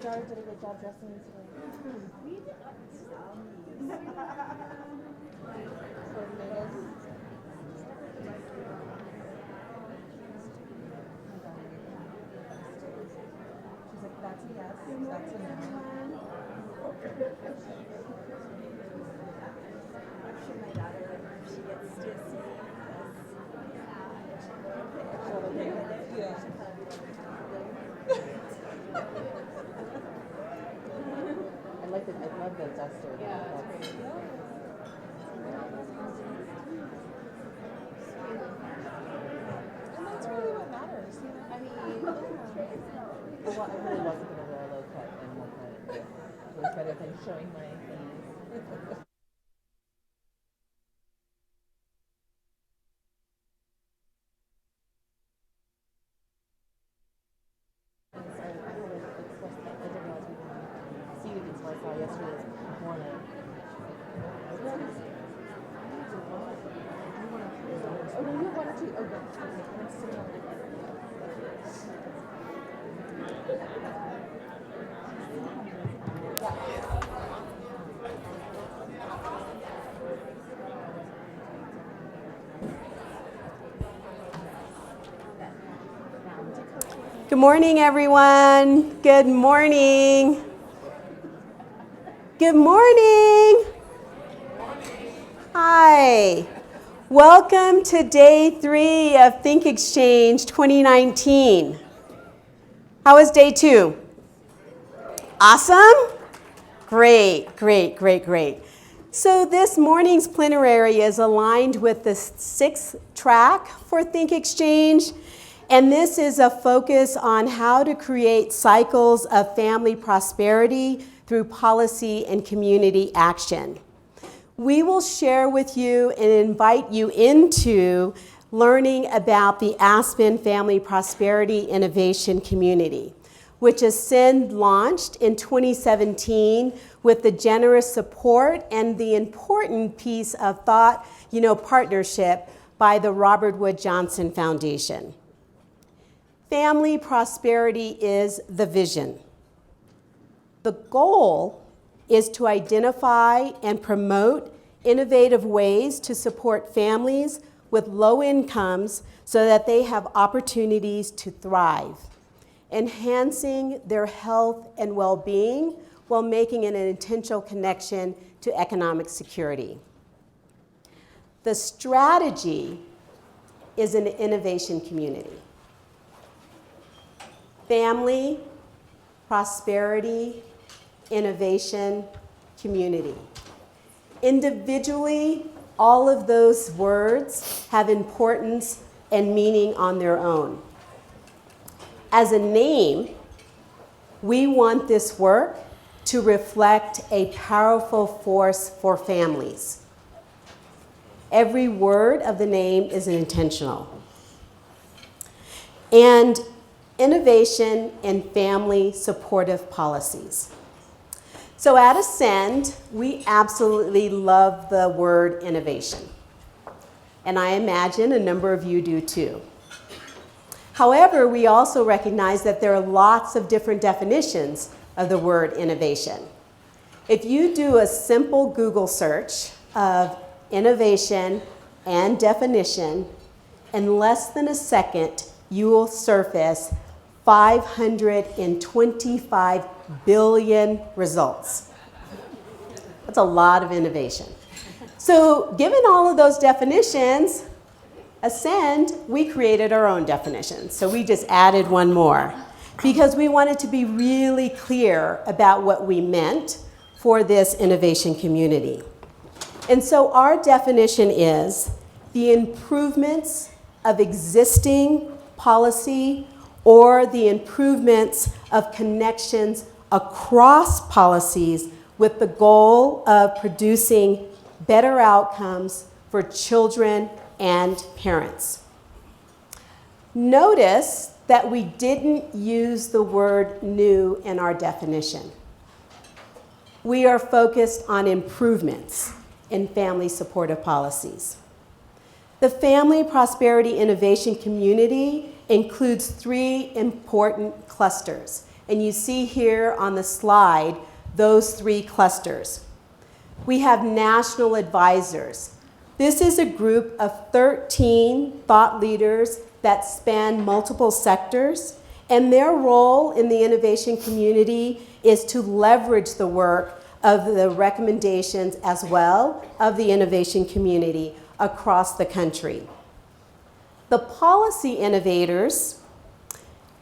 daughter did a good job dressing me today. She's like, that's a yes, that's a no. I'm sure my daughter, if she gets to see this, Yeah. I love the duster. Yeah, that's great. And that's really what matters. I mean, I really wasn't going to wear a low cut animal print. It was better than showing my knees. Yesterday morning. Oh, no, you have one or two. Oh, good. Good morning, everyone. Good morning. Good morning. Hi. Welcome to day 3 of Think Exchange 2019. How was day 2? Awesome? Great. So this morning's plenary is aligned with the 6th track for Think Exchange, and this is a focus on how to create cycles of family prosperity through policy and community action. We will share with you and invite you into learning about the Aspen Family Prosperity Innovation Community, which Ascend launched in 2017 with the generous support and the important piece of thought, partnership by the Robert Wood Johnson Foundation. Family prosperity is the vision. The goal is to identify and promote innovative ways to support families with low incomes so that they have opportunities to thrive, enhancing their health and well-being while making an intentional connection to economic security. The strategy is an innovation community. Family, prosperity, innovation, community. Individually, all of those words have importance and meaning on their own. As a name, we want this work to reflect a powerful force for families. Every word of the name is intentional. And innovation and family supportive policies. So at Ascend, we absolutely love the word innovation. And I imagine a number of you do too. However, we also recognize that there are lots of different definitions of the word innovation. If you do a simple Google search of innovation and definition, in less than a second, you will surface 525 billion results. That's a lot of innovation. So given all of those definitions, Ascend, we created our own definition. So we just added one more because we wanted to be really clear about what we meant for this innovation community. And so our definition is the improvements of existing policy or the improvements of connections across policies with the goal of producing better outcomes for children and parents. Notice that we didn't use the word new in our definition. We are focused on improvements in family supportive policies. The Family Prosperity Innovation Community includes 3 important clusters. And you see here on the slide those 3 clusters. We have national advisors. This is a group of 13 thought leaders that span multiple sectors, and their role in the innovation community is to leverage the work of the recommendations as well of the innovation community across the country. The policy innovators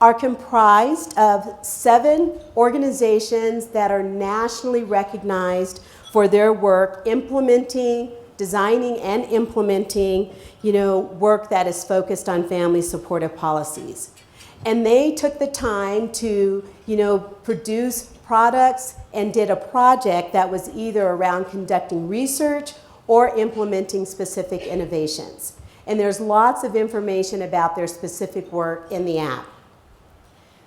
are comprised of 7 organizations that are nationally recognized for their work implementing, designing and implementing, work that is focused on family supportive policies. And they took the time to, produce products and did a project that was either around conducting research or implementing specific innovations. And there's lots of information about their specific work in the app.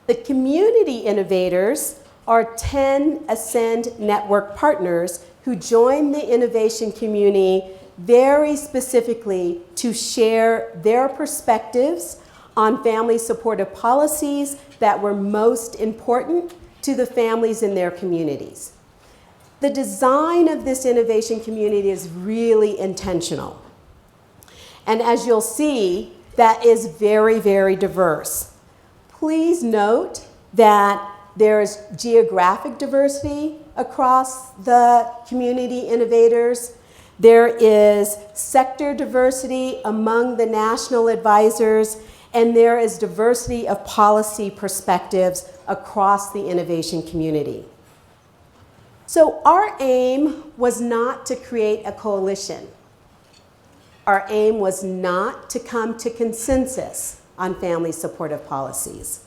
The community innovators are 10 Ascend Network partners who join the innovation community very specifically to share their perspectives on family supportive policies that were most important to the families in their communities. The design of this innovation community is really intentional. And as you'll see, that is very, very diverse. Please note that there's geographic diversity across the community innovators. There is sector diversity among the national advisors, and there is diversity of policy perspectives across the innovation community. So our aim was not to create a coalition. Our aim was not to come to consensus on family supportive policies.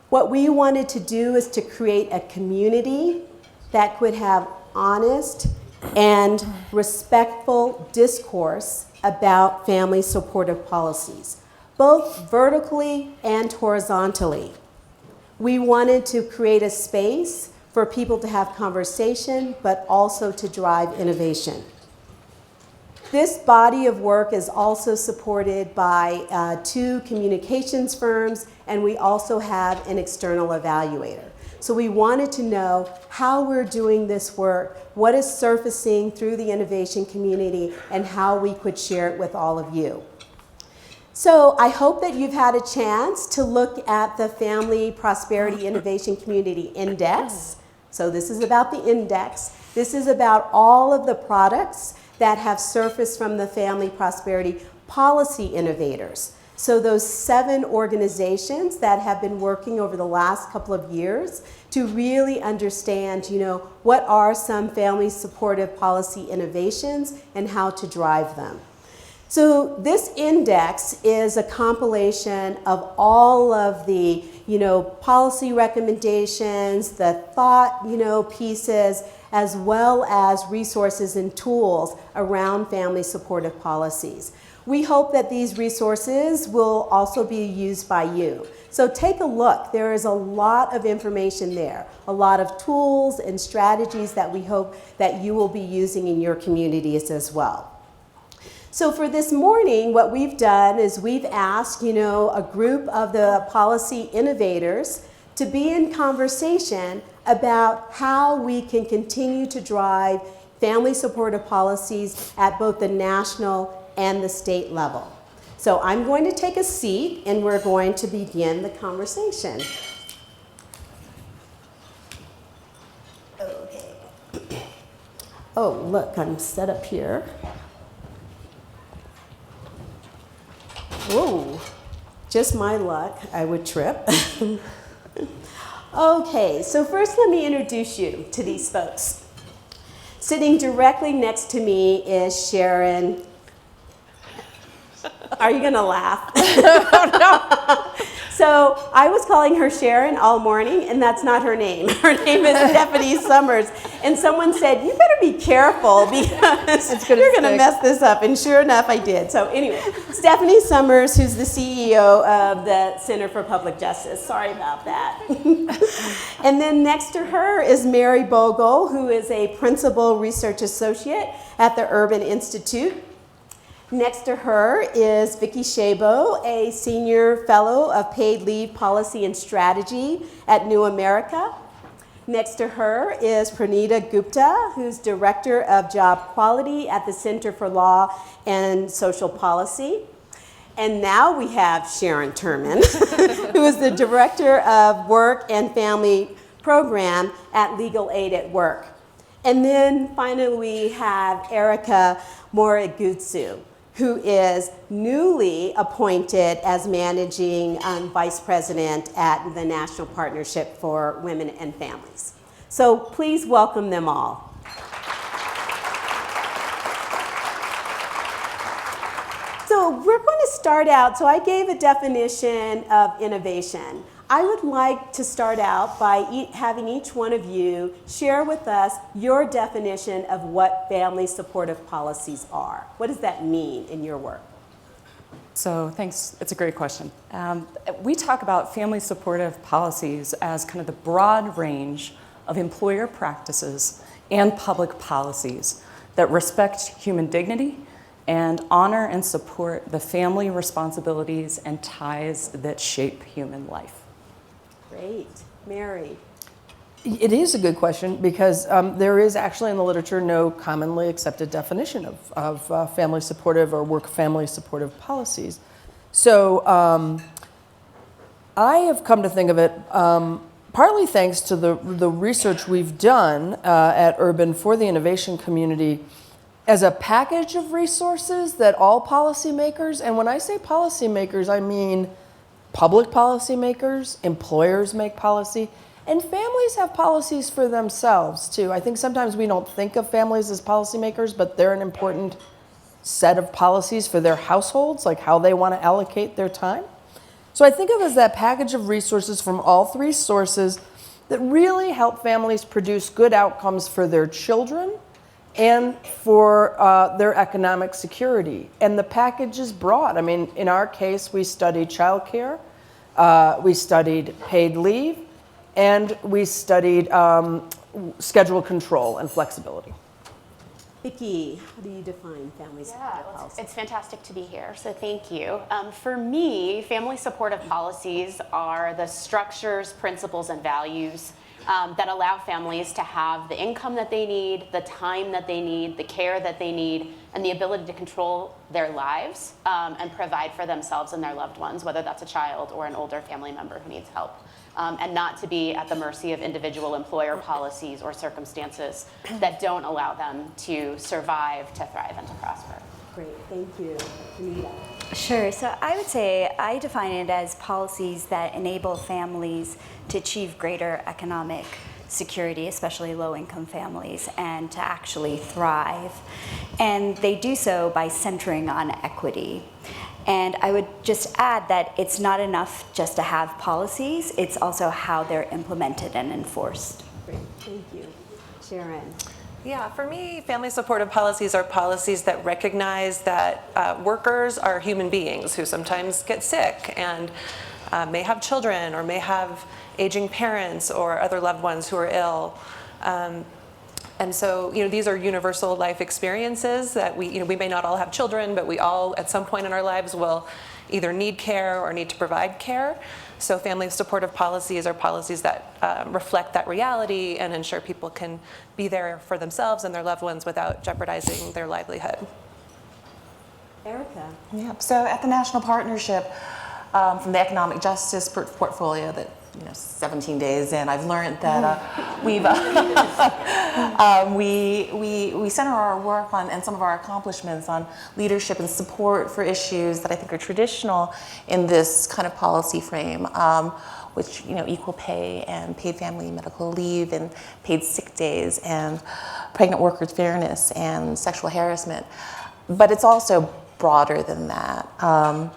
What we wanted to do is to create a community that could have honest and respectful discourse about family supportive policies, both vertically and horizontally. We wanted to create a space for people to have conversation, but also to drive innovation. This body of work is also supported by 2 communications firms, and we also have an external evaluator. So we wanted to know how we're doing this work, what is surfacing through the innovation community, and how we could share it with all of you. So I hope that you've had a chance to look at the Family Prosperity Innovation Community Index. So this is about the index. This is about all of the products that have surfaced from the Family Prosperity Policy Innovators. So those 7 organizations that have been working over the last couple of years to really understand, what are some family supportive policy innovations and how to drive them. So this index is a compilation of all of the, policy recommendations, the thought, pieces, as well as resources and tools around family supportive policies. We hope that these resources will also be used by you. So take a look. There is a lot of information there, a lot of tools and strategies that we hope that you will be using in your communities as well. So for this morning, what we've done is we've asked, a group of the policy innovators to be in conversation about how we can continue to drive family supportive policies at both the national and the state level. So I'm going to take a seat and we're going to begin the conversation. Okay. Oh, look, I'm set up here. Whoa, just my luck, I would trip. Okay, so first let me introduce you to these folks. Sitting directly next to me is Sharon. Are you gonna laugh? No. So I was calling her Sharon all morning, and that's not her name. Her name is Stephanie Summers. And someone said, you better be careful because you're gonna mess this up. And sure enough, I did. So anyway, Stephanie Summers, who's the CEO of the Center for Public Justice. Sorry about that. And then next to her is Mary Bogle, who is a Principal Research Associate at the Urban Institute. Next to her is Vicki Shabo, a senior fellow of paid leave policy and strategy at New America. Next to her is Pranita Gupta, who's Director of Job Quality at the Center for Law and Social Policy. And now we have Sharon Turman, who is the Director of Work and Family Program at Legal Aid at Work. And then finally we have Erica Morigutsu, who is newly appointed as Managing Vice President at the National Partnership for Women and Families. So please welcome them all. So we're going to start out, so I gave a definition of innovation. I would like to start out by having each one of you share with us your definition of what family supportive policies are. What does that mean in your work? So thanks, it's a great question. We talk about family supportive policies as kind of the broad range of employer practices and public policies that respect human dignity and honor and support the family responsibilities and ties that shape human life. Great. Mary. It is a good question because there is actually in the literature no commonly accepted definition of family supportive or work family supportive policies. So I have come to think of it partly thanks to the research we've done at Urban for the innovation community as a package of resources that all policymakers, and when I say policymakers, I mean public policymakers, employers make policy, and families have policies for themselves too. I think sometimes we don't think of families as policymakers, but they're an important set of policies for their households, like how they want to allocate their time. So I think of it as that package of resources from all three sources that really help families produce good outcomes for their children and for their economic security. And the package is broad. I mean, in our case, we studied childcare, we studied paid leave, and we studied schedule control and flexibility. Vicki, how do you define family supportive policy? It's fantastic to be here, so thank you. For me, family supportive policies are the structures, principles, and values that allow families to have the income that they need, the time that they need, the care that they need, and the ability to control their lives and provide for themselves and their loved ones, whether that's a child or an older family member who needs help, and not to be at the mercy of individual employer policies or circumstances that don't allow them to survive, to thrive, and to prosper. Great, thank you. Anita. Sure. So I would say I define it as policies that enable families to achieve greater economic security, especially low-income families, and to actually thrive. And they do so by centering on equity. And I would just add that it's not enough just to have policies, it's also how they're implemented and enforced. Great, thank you. Sharon. Yeah, for me, family supportive policies are policies that recognize that workers are human beings who sometimes get sick and may have children or may have aging parents or other loved ones who are ill. And so, these are universal life experiences that we may not all have children, but we all at some point in our lives will either need care or need to provide care. So family supportive policies are policies that reflect that reality and ensure people can be there for themselves and their loved ones without jeopardizing their livelihood. Erica. Yep. So at the National Partnership, from the economic justice portfolio that 17 days in, I've learned that we center our work on and some of our accomplishments on leadership and support for issues that I think are traditional in this kind of policy frame, which equal pay and paid family medical leave and paid sick days and pregnant workers' fairness and sexual harassment. But it's also broader than that.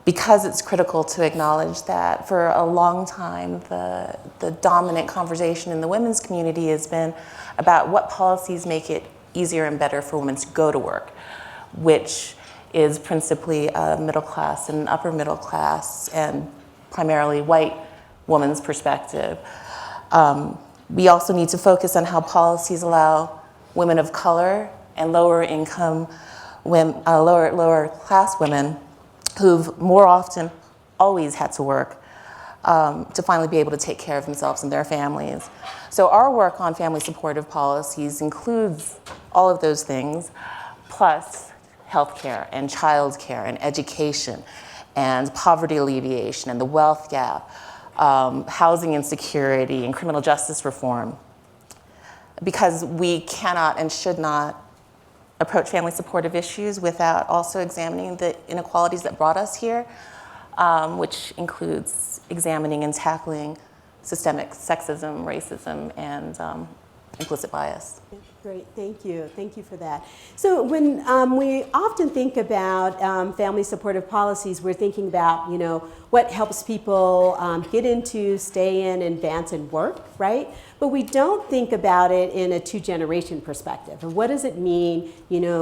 Because it's critical to acknowledge that for a long time, the dominant conversation in the women's community has been about what policies make it easier and better for women to go to work, which is principally a middle class and upper middle class and primarily white woman's perspective. We also need to focus on how policies allow women of color and lower income lower class women who've more often always had to work to finally be able to take care of themselves and their families. So our work on family supportive policies includes all of those things, plus healthcare and childcare and education and poverty alleviation and the wealth gap, housing insecurity and criminal justice reform. Because we cannot and should not approach family supportive issues without also examining the inequalities that brought us here, which includes examining and tackling systemic sexism, racism, and implicit bias. Great, thank you. Thank you for that. So when we often think about family supportive policies, we're thinking about, what helps people get into, stay in, advance, and work, right? But we don't think about it in a two-generation perspective. And what does it mean,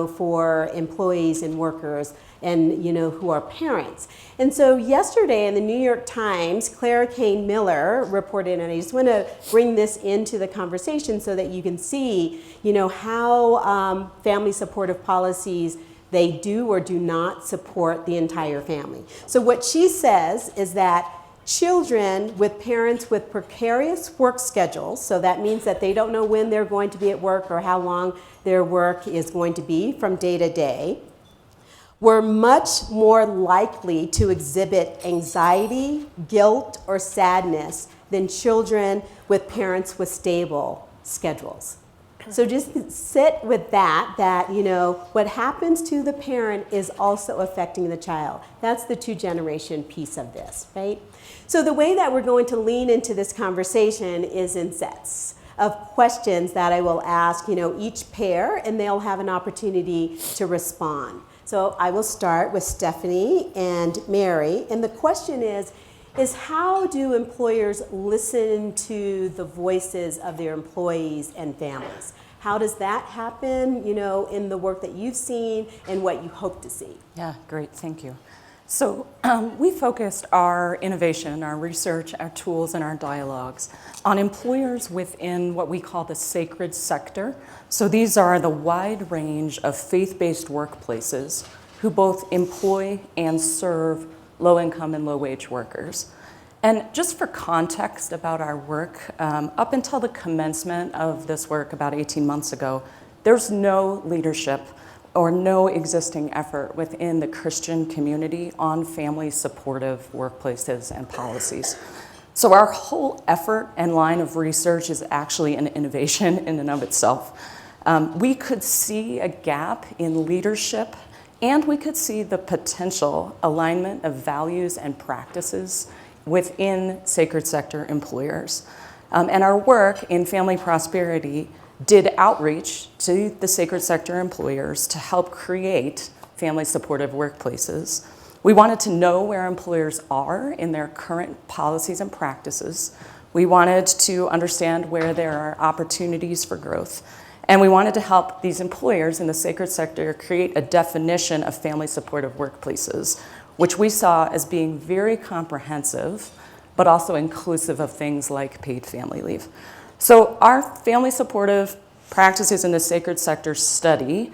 for employees and workers and, who are parents? And so yesterday in the New York Times, Clara Kane Miller reported, and I just want to bring this into the conversation so that you can see, how family supportive policies, they do or do not support the entire family. So what she says is that children with parents with precarious work schedules, so that means that they don't know when they're going to be at work or how long their work is going to be from day to day, were much more likely to exhibit anxiety, guilt, or sadness than children with parents with stable schedules. So just sit with that, what happens to the parent is also affecting the child. That's the two-generation piece of this, right? So the way that we're going to lean into this conversation is in sets of questions that I will ask, each pair, and they'll have an opportunity to respond. So I will start with Stephanie and Mary, and the question is how do employers listen to the voices of their employees and families? How does that happen, in the work that you've seen and what you hope to see? Yeah, great, thank you. So we focused our innovation, our research, our tools, and our dialogues on employers within what we call the sacred sector. So these are the wide range of faith-based workplaces who both employ and serve low-income and low-wage workers. And just for context about our work, up until the commencement of this work about 18 months ago, there's no leadership or no existing effort within the Christian community on family supportive workplaces and policies. So our whole effort and line of research is actually an innovation in and of itself. We could see a gap in leadership, and we could see the potential alignment of values and practices within sacred sector employers. And our work in family prosperity did outreach to the sacred sector employers to help create family supportive workplaces. We wanted to know where employers are in their current policies and practices. We wanted to understand where there are opportunities for growth. And we wanted to help these employers in the sacred sector create a definition of family supportive workplaces, which we saw as being very comprehensive, but also inclusive of things like paid family leave. So our family supportive practices in the sacred sector study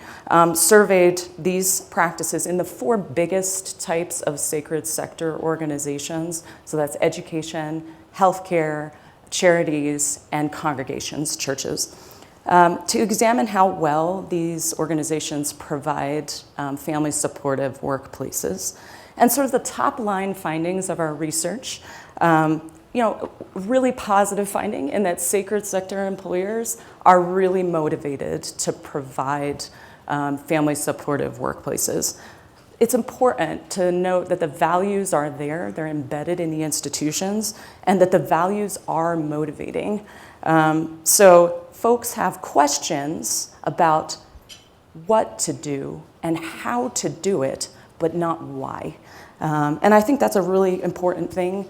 surveyed these practices in the 4 biggest types of sacred sector organizations. So that's education, healthcare, charities, and congregations, churches, to examine how well these organizations provide family supportive workplaces. And sort of the top line findings of our research, really positive finding in that sacred sector employers are really motivated to provide family supportive workplaces. It's important to note that the values are there, they're embedded in the institutions, and that the values are motivating. So folks have questions about what to do and how to do it, but not why. And I think that's a really important thing.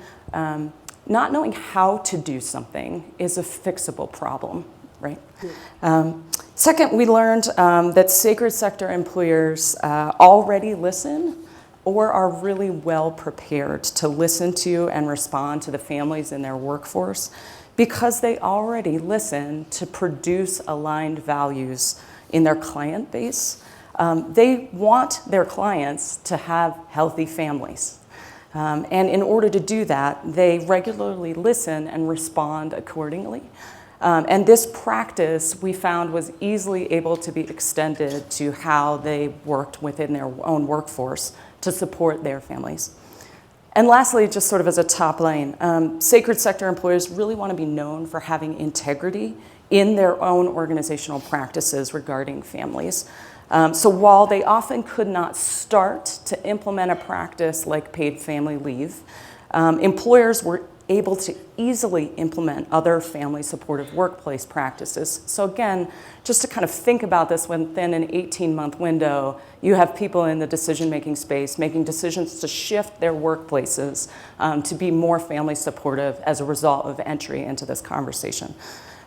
Not knowing how to do something is a fixable problem, right? Second, we learned that sacred sector employers already listen or are really well prepared to listen to and respond to the families in their workforce because they already listen to produce aligned values in their client base They want their clients to have healthy families. And in order to do that, they regularly listen and respond accordingly. And this practice, we found, was easily able to be extended to how they worked within their own workforce to support their families. And lastly, just sort of as a top line, sacred sector employers really want to be known for having integrity in their own organizational practices regarding families. So while they often could not start to implement a practice like paid family leave, employers were able to easily implement other family supportive workplace practices. So again, just to kind of think about this, within an 18-month window, you have people in the decision-making space making decisions to shift their workplaces to be more family supportive as a result of entry into this conversation.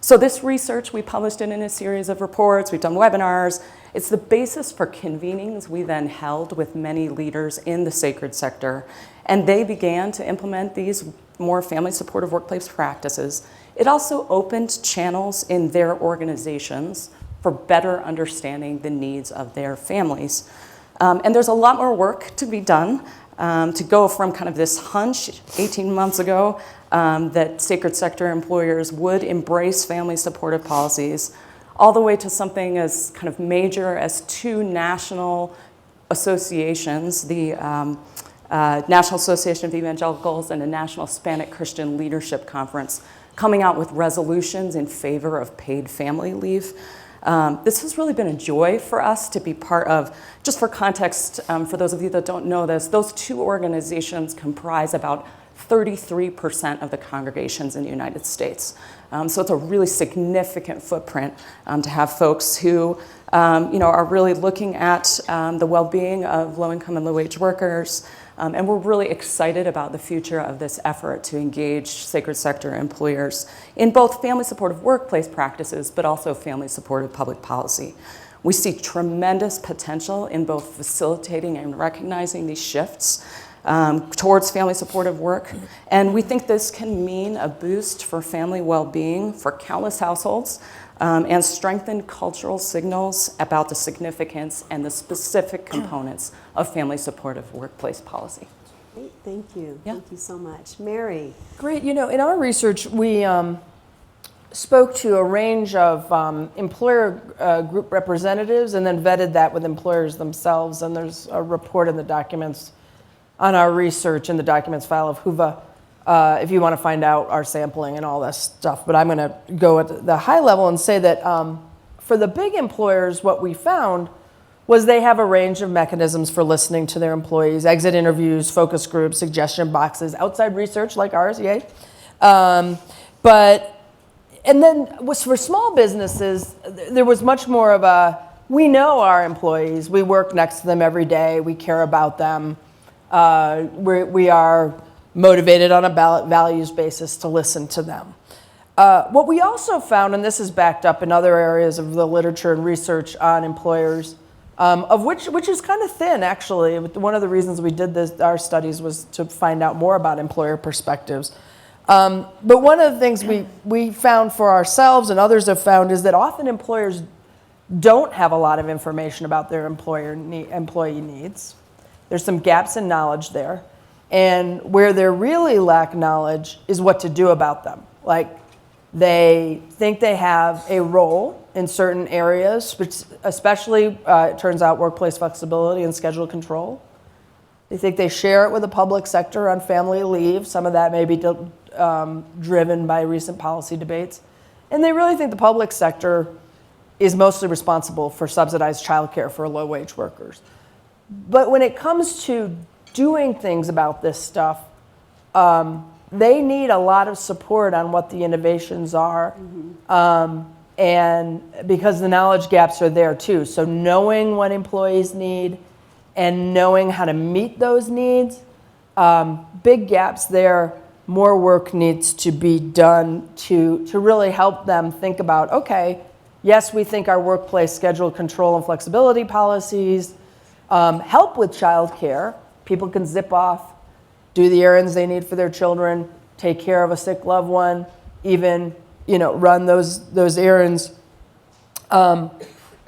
So this research, we published it in a series of reports, we've done webinars. It's the basis for convenings we then held with many leaders in the sacred sector, and they began to implement these more family supportive workplace practices. It also opened channels in their organizations for better understanding the needs of their families. And there's a lot more work to be done to go from kind of this hunch 18 months ago that sacred sector employers would embrace family supportive policies, all the way to something as kind of major as two national associations, the National Association of Evangelicals and the National Hispanic Christian Leadership Conference, coming out with resolutions in favor of paid family leave. This has really been a joy for us to be part of. Just for context, for those of you that don't know this, those two organizations comprise about 33% of the congregations in the United States. So it's a really significant footprint to have folks who are really looking at the well-being of low-income and low-wage workers. And we're really excited about the future of this effort to engage sacred sector employers in both family supportive workplace practices, but also family supportive public policy. We see tremendous potential in both facilitating and recognizing these shifts towards family supportive work. And we think this can mean a boost for family well-being for countless households and strengthen cultural signals about the significance and the specific components of family supportive workplace policy. Great, thank you. Yeah. Thank you so much. Mary. Great. In our research, we spoke to a range of employer group representatives and then vetted that with employers themselves. And there's a report in the documents on our research in the documents file of HUVA if you want to find out our sampling and all that stuff. But I'm going to go at the high level and say that for the big employers, what we found was they have a range of mechanisms for listening to their employees: exit interviews, focus groups, suggestion boxes, outside research like ours, yay. And then for small businesses, there was much more of a, we know our employees, we work next to them every day, we care about them, we are motivated on a values basis to listen to them. What we also found, and this is backed up in other areas of the literature and research on employers, of which is kind of thin, actually. One of the reasons we did our studies was to find out more about employer perspectives. But one of the things we found for ourselves and others have found is that often employers don't have a lot of information about their employee needs. There's some gaps in knowledge there. And where they really lack knowledge is what to do about them. Like, they think they have a role in certain areas, especially, it turns out, workplace flexibility and schedule control. They think they share it with the public sector on family leave. Some of that may be driven by recent policy debates. And they really think the public sector is mostly responsible for subsidized childcare for low-wage workers. But when it comes to doing things about this stuff, they need a lot of support on what the innovations are. And because the knowledge gaps are there too. So knowing what employees need and knowing how to meet those needs, big gaps there. More work needs to be done to really help them think about, okay, yes, we think our workplace schedule control and flexibility policies help with childcare. People can zip off, do the errands they need for their children, take care of a sick loved one, even run those errands.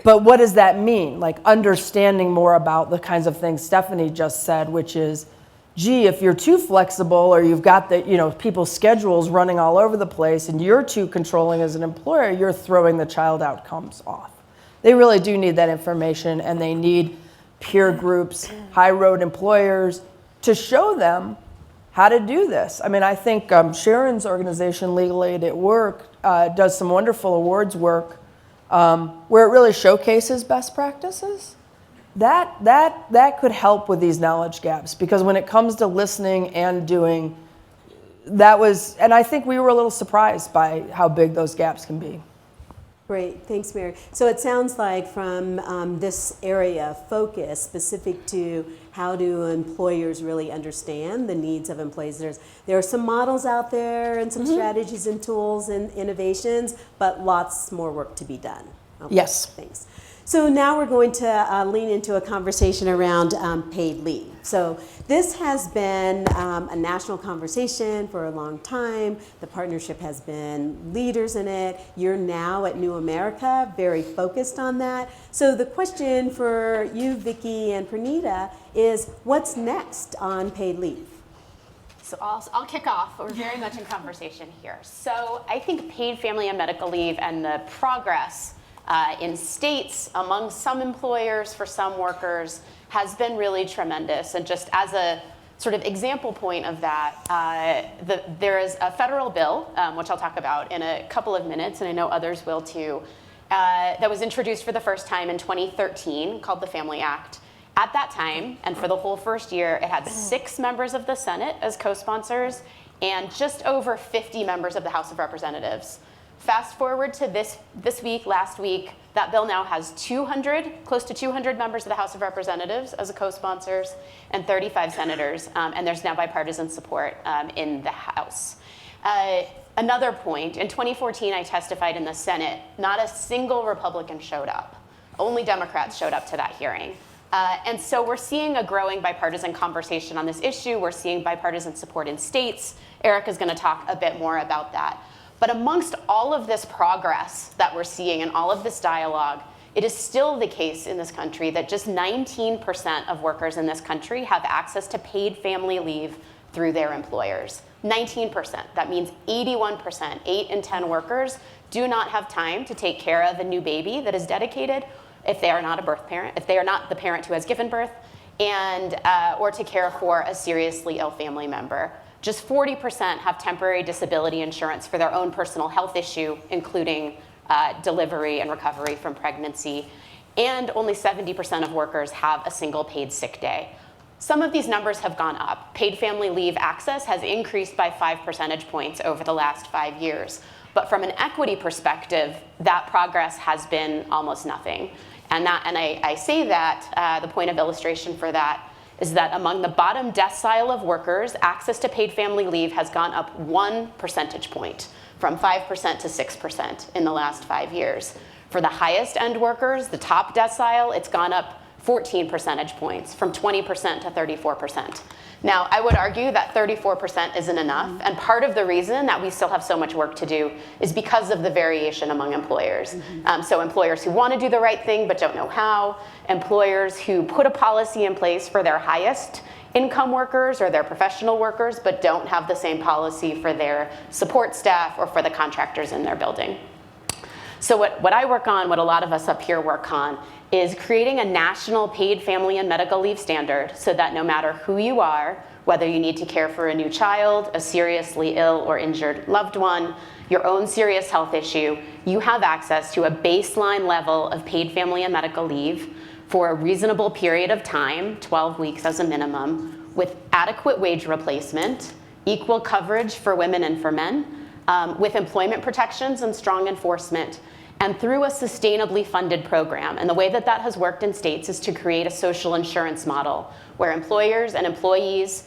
But what does that mean? Like understanding more about the kinds of things Stephanie just said, which is, gee, if you're too flexible or you've got the, people's schedules running all over the place and you're too controlling as an employer, you're throwing the child outcomes off. They really do need that information, and they need peer groups, high road employers to show them how to do this. I mean, I think Sharon's organization, Legal Aid at Work, does some wonderful awards work where it really showcases best practices. That could help with these knowledge gaps, because when it comes to listening and doing, and I think we were a little surprised by how big those gaps can be. Great, thanks, Mary. So it sounds like from this area of focus specific to how do employers really understand the needs of employees, there are some models out there and some strategies and tools and innovations, but lots more work to be done. Okay, yes. Thanks. So now we're going to lean into a conversation around paid leave. So this has been a national conversation for a long time. The partnership has been leaders in it. You're now at New America, very focused on that. So the question for you, Vicki and Pranita, is what's next on paid leave? So I'll kick off. We're very much in conversation here. So I think paid family and medical leave and the progress in states, among some employers, for some workers, has been really tremendous. And just as a sort of example point of that, there is a federal bill, which I'll talk about in a couple of minutes, and I know others will too, that was introduced for the first time in 2013, called the Family Act. At that time, and for the whole first year, it had 6 members of the Senate as co-sponsors and just over 50 members of the House of Representatives. Fast forward to last week, that bill now has close to 200 members of the House of Representatives as co-sponsors and 35 senators, and there's now bipartisan support in the House. Another point, in 2014 I testified in the Senate, not a single Republican showed up. Only Democrats showed up to that hearing. And so we're seeing a growing bipartisan conversation on this issue. We're seeing bipartisan support in states. Erica's going to talk a bit more about that. But amongst all of this progress that we're seeing and all of this dialogue, it is still the case in this country that just 19% of workers in this country have access to paid family leave through their employers. 19%. That means 81%, 8 in 10 workers, do not have time to take care of a new baby that is dedicated if they are not a birth parent, if they are not the parent who has given birth, and or to care for a seriously ill family member. Just 40% have temporary disability insurance for their own personal health issue, including delivery and recovery from pregnancy. And only 70% of workers have a single paid sick day. Some of these numbers have gone up. Paid family leave access has increased by 5 percentage points over the last 5 years. But from an equity perspective, that progress has been almost nothing. And I say that, the point of illustration for that is that among the bottom decile of workers, access to paid family leave has gone up 1 percentage point, from 5% to 6% in the last 5 years. For the highest end workers, the top decile, it's gone up 14 percentage points, from 20% to 34%. Now, I would argue that 34% isn't enough, and part of the reason that we still have so much work to do is because of the variation among employers. So employers who want to do the right thing but don't know how, employers who put a policy in place for their highest income workers or their professional workers but don't have the same policy for their support staff or for the contractors in their building. So what I work on, what a lot of us up here work on, is creating a national paid family and medical leave standard so that no matter who you are, whether you need to care for a new child, a seriously ill or injured loved one, your own serious health issue, you have access to a baseline level of paid family and medical leave for a reasonable period of time, 12 weeks as a minimum, with adequate wage replacement, equal coverage for women and for men, with employment protections and strong enforcement, and through a sustainably funded program. And the way that has worked in states is to create a social insurance model where employers and employees,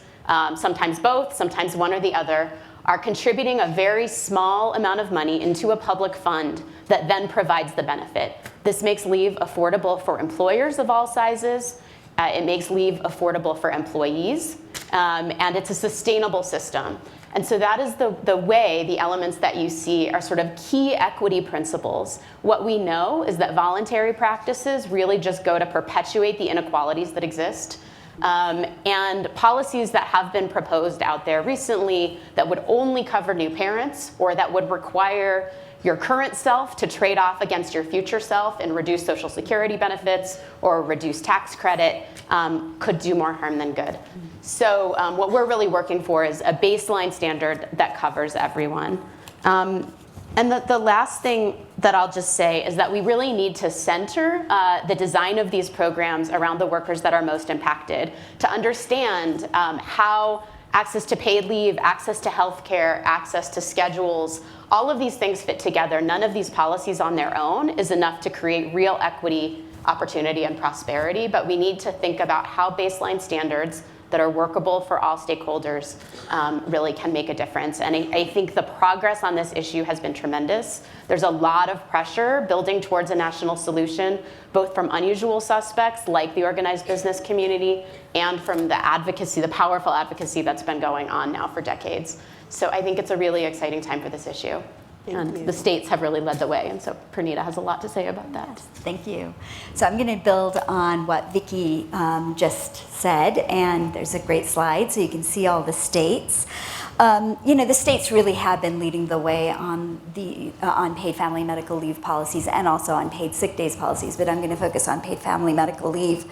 sometimes both, sometimes one or the other, are contributing a very small amount of money into a public fund that then provides the benefit. This makes leave affordable for employers of all sizes. It makes leave affordable for employees. and it's a sustainable system. And so that is the way the elements that you see are sort of key equity principles. What we know is that voluntary practices really just go to perpetuate the inequalities that exist. And policies that have been proposed out there recently that would only cover new parents, or that would require your current self to trade off against your future self and reduce Social Security benefits or reduce tax credit, could do more harm than good. So what we're really working for is a baseline standard that covers everyone. And the last thing that I'll just say is that we really need to center the design of these programs around the workers that are most impacted, to understand how access to paid leave, access to health care, access to schedules, all of these things fit together. None of these policies on their own is enough to create real equity, opportunity, and prosperity, but we need to think about how baseline standards that are workable for all stakeholders really can make a difference. And I think the progress on this issue has been tremendous. There's a lot of pressure building towards a national solution, both from unusual suspects like the organized business community and from the advocacy, the powerful advocacy that's been going on now for decades. So I think it's a really exciting time for this issue. And the states have really led the way, and so Pranita has a lot to say about that. Yes, thank you. So I'm going to build on what Vicki just said, and there's a great slide so you can see all the states. The states really have been leading the way on paid family medical leave policies and also on paid sick days policies, but I'm going to focus on paid family medical leave.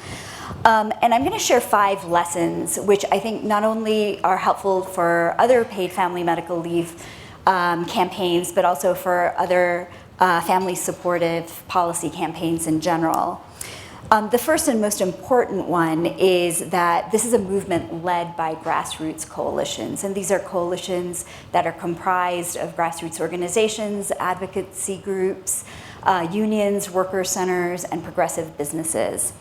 And I'm going to share 5 lessons, which I think not only are helpful for other paid family medical leave campaigns, but also for other family supportive policy campaigns in general. The first and most important one is that this is a movement led by grassroots coalitions, and these are coalitions that are comprised of grassroots organizations, advocacy groups, unions, worker centers, and progressive businesses.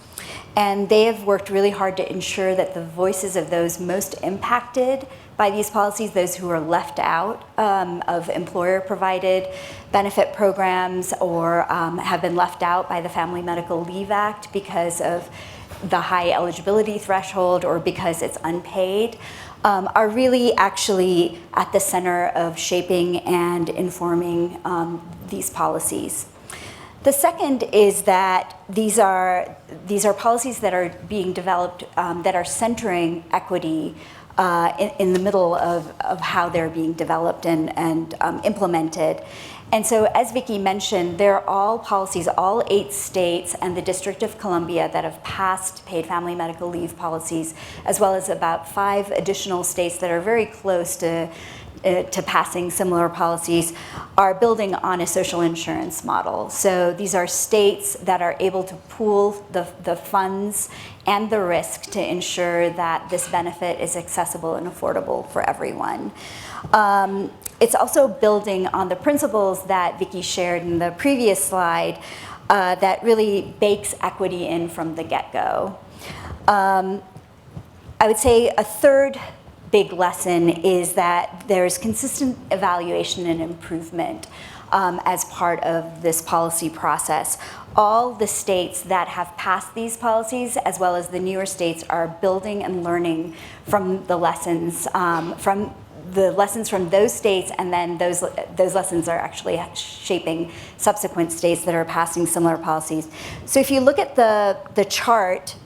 And they have worked really hard to ensure that the voices of those most impacted by these policies, those who are left out of employer-provided benefit programs or have been left out by the Family Medical Leave Act because of the high eligibility threshold or because it's unpaid, are really actually at the center of shaping and informing these policies. The second is that these are policies that are being developed that are centering equity in the middle of how they're being developed and implemented. And so, as Vicki mentioned, they're all policies, all 8 states and the District of Columbia that have passed paid family medical leave policies, as well as about 5 additional states that are very close to passing similar policies, are building on a social insurance model. So these are states that are able to pool the funds and the risk to ensure that this benefit is accessible and affordable for everyone. It's also building on the principles that Vicki shared in the previous slide that really bakes equity in from the get-go. I would say a third big lesson is that there's consistent evaluation and improvement as part of this policy process. All the states that have passed these policies, as well as the newer states, are building and learning from the lessons from those states, and then those lessons are actually shaping subsequent states that are passing similar policies. So if you look at the chart,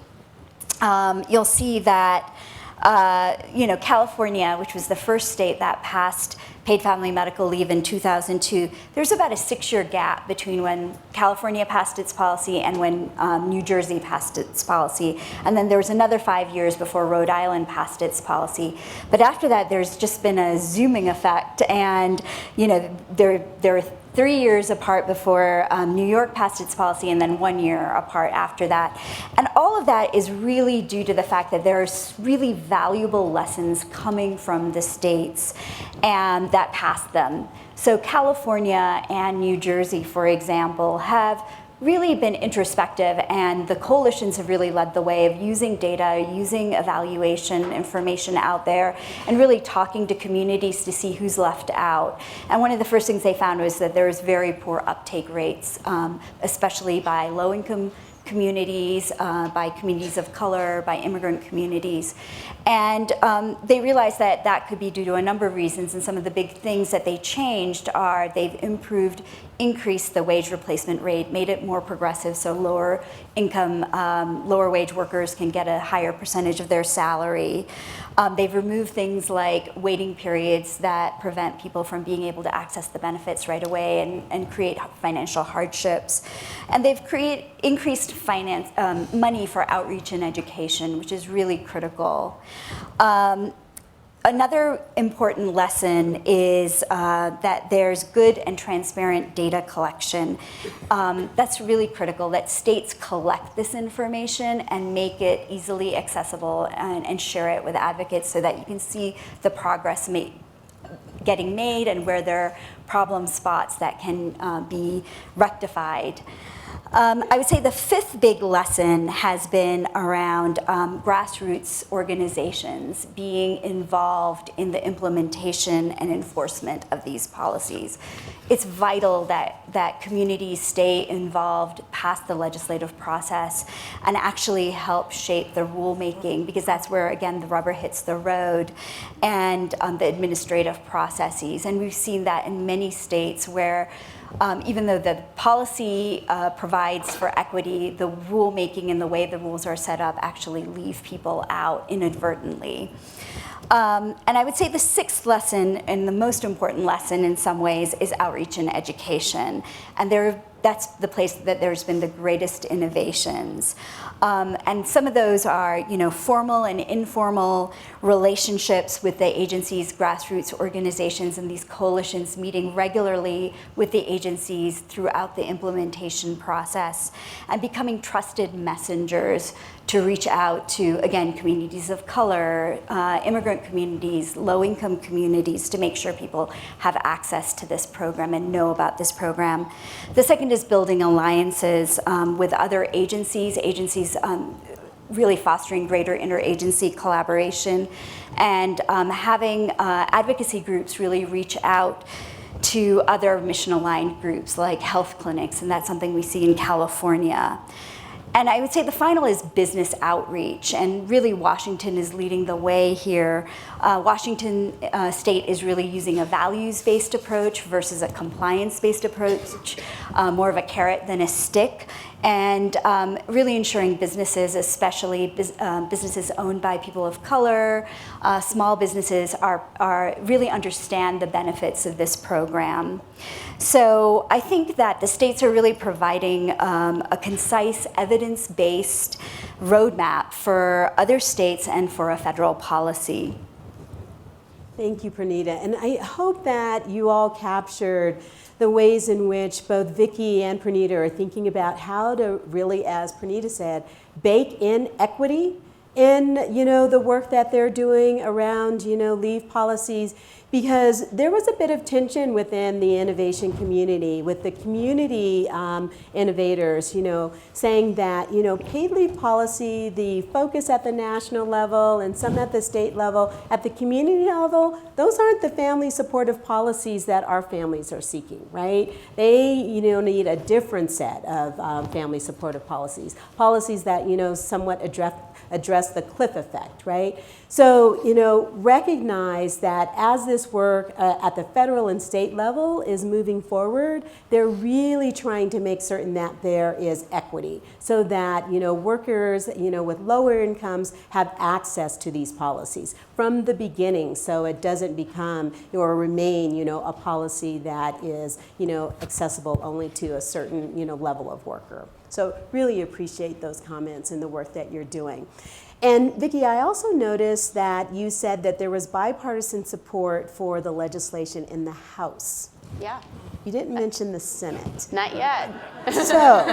you'll see that California, which was the first state that passed paid family medical leave in 2002, there's about a 6-year gap between when California passed its policy and when New Jersey passed its policy. And then there was another 5 years before Rhode Island passed its policy. But after that, there's just been a zooming effect, and there are 3 years apart before New York passed its policy, and then 1 year apart after that. And all of that is really due to the fact that there are really valuable lessons coming from the states and that passed them. So California and New Jersey, for example, have really been introspective, and the coalitions have really led the way of using data, using evaluation information out there, and really talking to communities to see who's left out. And one of the first things they found was that there was very poor uptake rates, especially by low-income communities, by communities of color, by immigrant communities. And they realized that that could be due to a number of reasons, and some of the big things that they changed are they've increased the wage replacement rate, made it more progressive so lower income, lower wage workers can get a higher percentage of their salary. They've removed things like waiting periods that prevent people from being able to access the benefits right away and create financial hardships. And they've increased money for outreach and education, which is really critical. Another important lesson is that there's good and transparent data collection. That's really critical, that states collect this information and make it easily accessible and share it with advocates so that you can see the progress getting made and where there are problem spots that can be rectified. I would say the fifth big lesson has been around grassroots organizations being involved in the implementation and enforcement of these policies. It's vital that communities stay involved past the legislative process and actually help shape the rulemaking, because that's where, again, the rubber hits the road, and the administrative processes. And we've seen that in many states where even though the policy provides for equity, the rulemaking and the way the rules are set up actually leave people out inadvertently. And I would say the sixth lesson, and the most important lesson in some ways, is outreach and education. And that's the place that there's been the greatest innovations. And some of those are, formal and informal relationships with the agency's grassroots organizations and these coalitions meeting regularly with the agencies throughout the implementation process and becoming trusted messengers to reach out to, again, communities of color, immigrant communities, low-income communities, to make sure people have access to this program and know about this program. The second is building alliances with other agencies really fostering greater interagency collaboration, and having advocacy groups really reach out to other mission-aligned groups like health clinics, and that's something we see in California. And I would say the final is business outreach, and really Washington is leading the way here. Washington State is really using a values-based approach versus a compliance-based approach, more of a carrot than a stick, and really ensuring businesses, especially businesses owned by people of color, small businesses, are really understand the benefits of this program. So I think that the states are really providing a concise, evidence-based roadmap for other states and for a federal policy. Thank you, Pranita. And I hope that you all captured the ways in which both Vicki and Pranita are thinking about how to really, as Pranita said, bake in equity in, the work that they're doing around, leave policies, because there was a bit of tension within the innovation community, with the community innovators, saying that, paid leave policy, the focus at the national level and some at the state level, at the community level, those aren't the family supportive policies that our families are seeking, right? They, need a different set of family supportive policies that, somewhat address the cliff effect, right? So, recognize that as this work at the federal and state level is moving forward, they're really trying to make certain that there is equity so that, workers, with lower incomes have access to these policies from the beginning, so it doesn't become or remain, a policy that is, accessible only to a certain, level of worker. So really appreciate those comments and the work that you're doing. And Vicki, I also noticed that you said that there was bipartisan support for the legislation in the House. Yeah. You didn't mention the Senate. Not yet. So,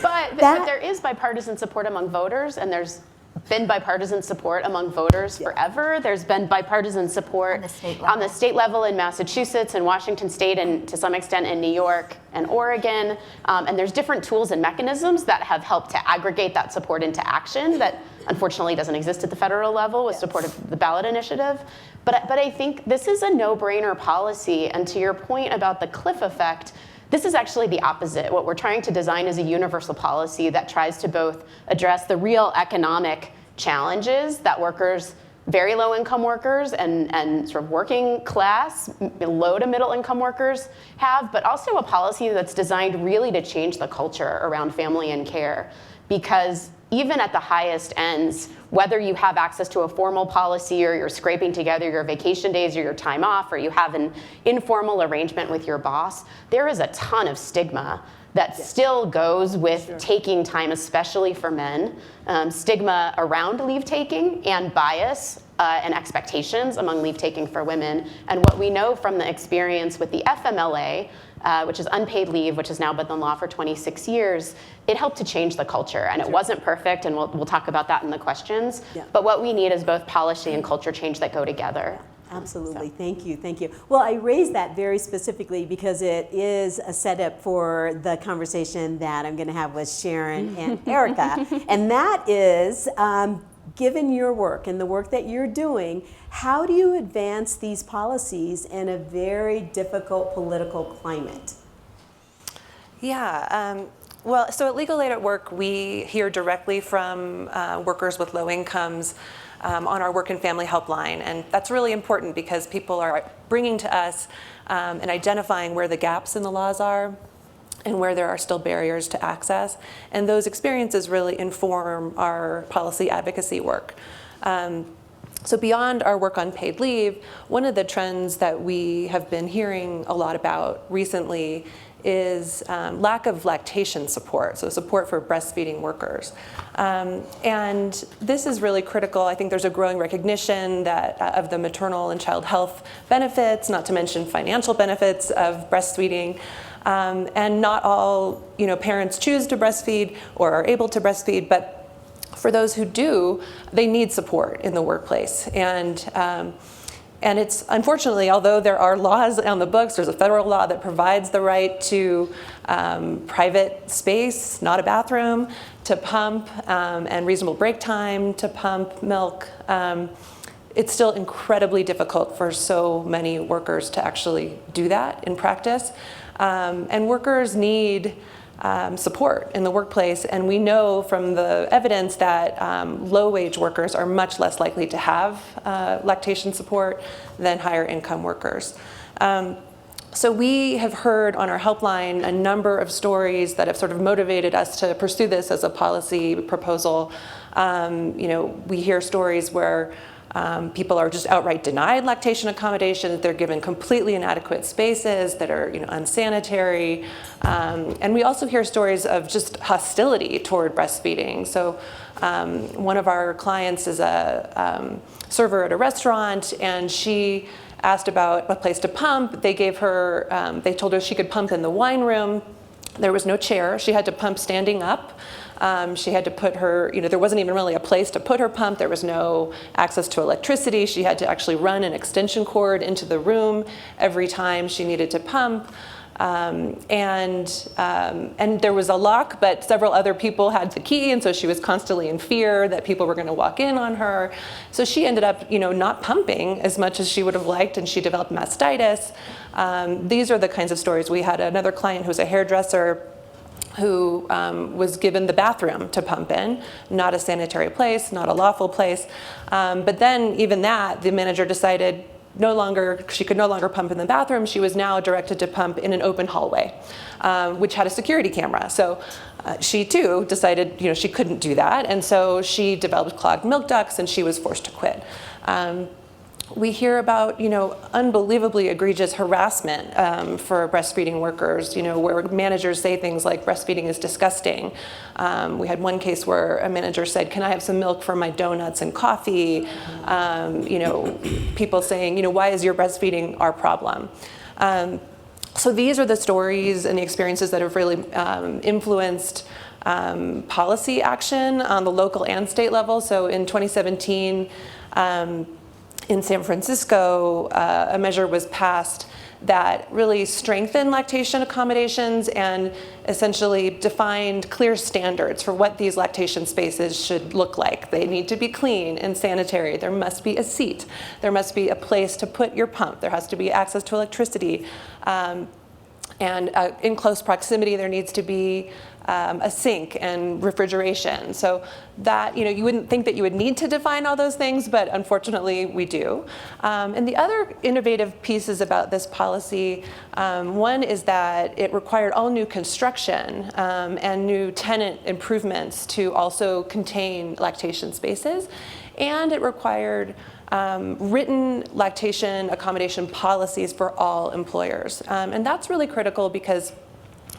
but there is bipartisan support among voters, and there's been bipartisan support among voters forever. There's been bipartisan support on the state level in Massachusetts and Washington State, and to some extent in New York and Oregon. And there's different tools and mechanisms that have helped to aggregate that support into action that unfortunately doesn't exist at the federal level with support of the ballot initiative. But I think this is a no-brainer policy. And to your point about the cliff effect, This is actually the opposite. What we're trying to design is a universal policy that tries to both address the real economic challenges that workers, very low income workers and sort of working class, low to middle income workers have, but also a policy that's designed really to change the culture around family and care. Because even at the highest ends, whether you have access to a formal policy or you're scraping together your vacation days or your time off or you have an informal arrangement with your boss, there is a ton of stigma that still goes with taking time, especially for men, stigma around leave taking and bias and expectations among leave taking for women. And what we know from the experience with the FMLA, which is unpaid leave, which has now been the law for 26 years, it helped to change the culture. And it wasn't perfect, and we'll talk about that in the questions. Yeah. But what we need is both policy and culture change that go together. Absolutely. Thank you. Thank you. Well, I raised that very specifically because it is a setup for the conversation that I'm going to have with Sharon and Erica. And that is, given your work and the work that you're doing, how do you advance these policies in a very difficult political climate? Yeah. Well, so at Legal Aid at Work, we hear directly from workers with low incomes on our Work and Family Helpline. And that's really important because people are bringing to us and identifying where the gaps in the laws are and where there are still barriers to access. And those experiences really inform our policy advocacy work. So beyond our work on paid leave, one of the trends that we have been hearing a lot about recently is lack of lactation support, so support for breastfeeding workers. And this is really critical. I think there's a growing recognition that of the maternal and child health benefits, not to mention financial benefits of breastfeeding. And not all parents choose to breastfeed or are able to breastfeed, but for those who do, they need support in the workplace. And it's, unfortunately, although there are laws on the books, there's a federal law that provides the right to private space, not a bathroom, to pump, and reasonable break time to pump milk. It's still incredibly difficult for so many workers to actually do that in practice. And workers need support in the workplace, and we know from the evidence that low-wage workers are much less likely to have lactation support than higher income workers. So we have heard on our helpline a number of stories that have sort of motivated us to pursue this as a policy proposal. We hear stories where people are just outright denied lactation accommodations. They're given completely inadequate spaces that are unsanitary. And we also hear stories of just hostility toward breastfeeding. So one of our clients is a server at a restaurant, and she asked about a place to pump. They gave her, they told her she could pump in the wine room. There was no chair. She had to pump standing up. She had to put her, there wasn't even really a place to put her pump. There was no access to electricity. She had to actually run an extension cord into the room every time she needed to pump. And there was a lock, but several other people had the key, and so she was constantly in fear that people were going to walk in on her. So she ended up, not pumping as much as she would have liked, and she developed mastitis. These are the kinds of stories. We had another client who was a hairdresser who was given the bathroom to pump in, not a sanitary place, not a lawful place. But then even that, the manager decided she could no longer pump in the bathroom. She was now directed to pump in an open hallway, which had a security camera. So she too decided, she couldn't do that. And so she developed clogged milk ducts, and she was forced to quit. We hear about, unbelievably egregious harassment for breastfeeding workers, where managers say things like breastfeeding is disgusting. We had one case where a manager said, "Can I have some milk for my donuts and coffee?" People saying, "Why is your breastfeeding our problem?" So these are the stories and the experiences that have really influenced policy action on the local and state level. So in 2017, in San Francisco, a measure was passed that really strengthened lactation accommodations and essentially defined clear standards for what these lactation spaces should look like. They need to be clean and sanitary. There must be a seat. There must be a place to put your pump. There has to be access to electricity. And in close proximity, there needs to be a sink and refrigeration. So that, you wouldn't think that you would need to define all those things, but unfortunately we do. And the other innovative pieces about this policy, one is that it required all new construction and new tenant improvements to also contain lactation spaces. And it required written lactation accommodation policies for all employers. And that's really critical because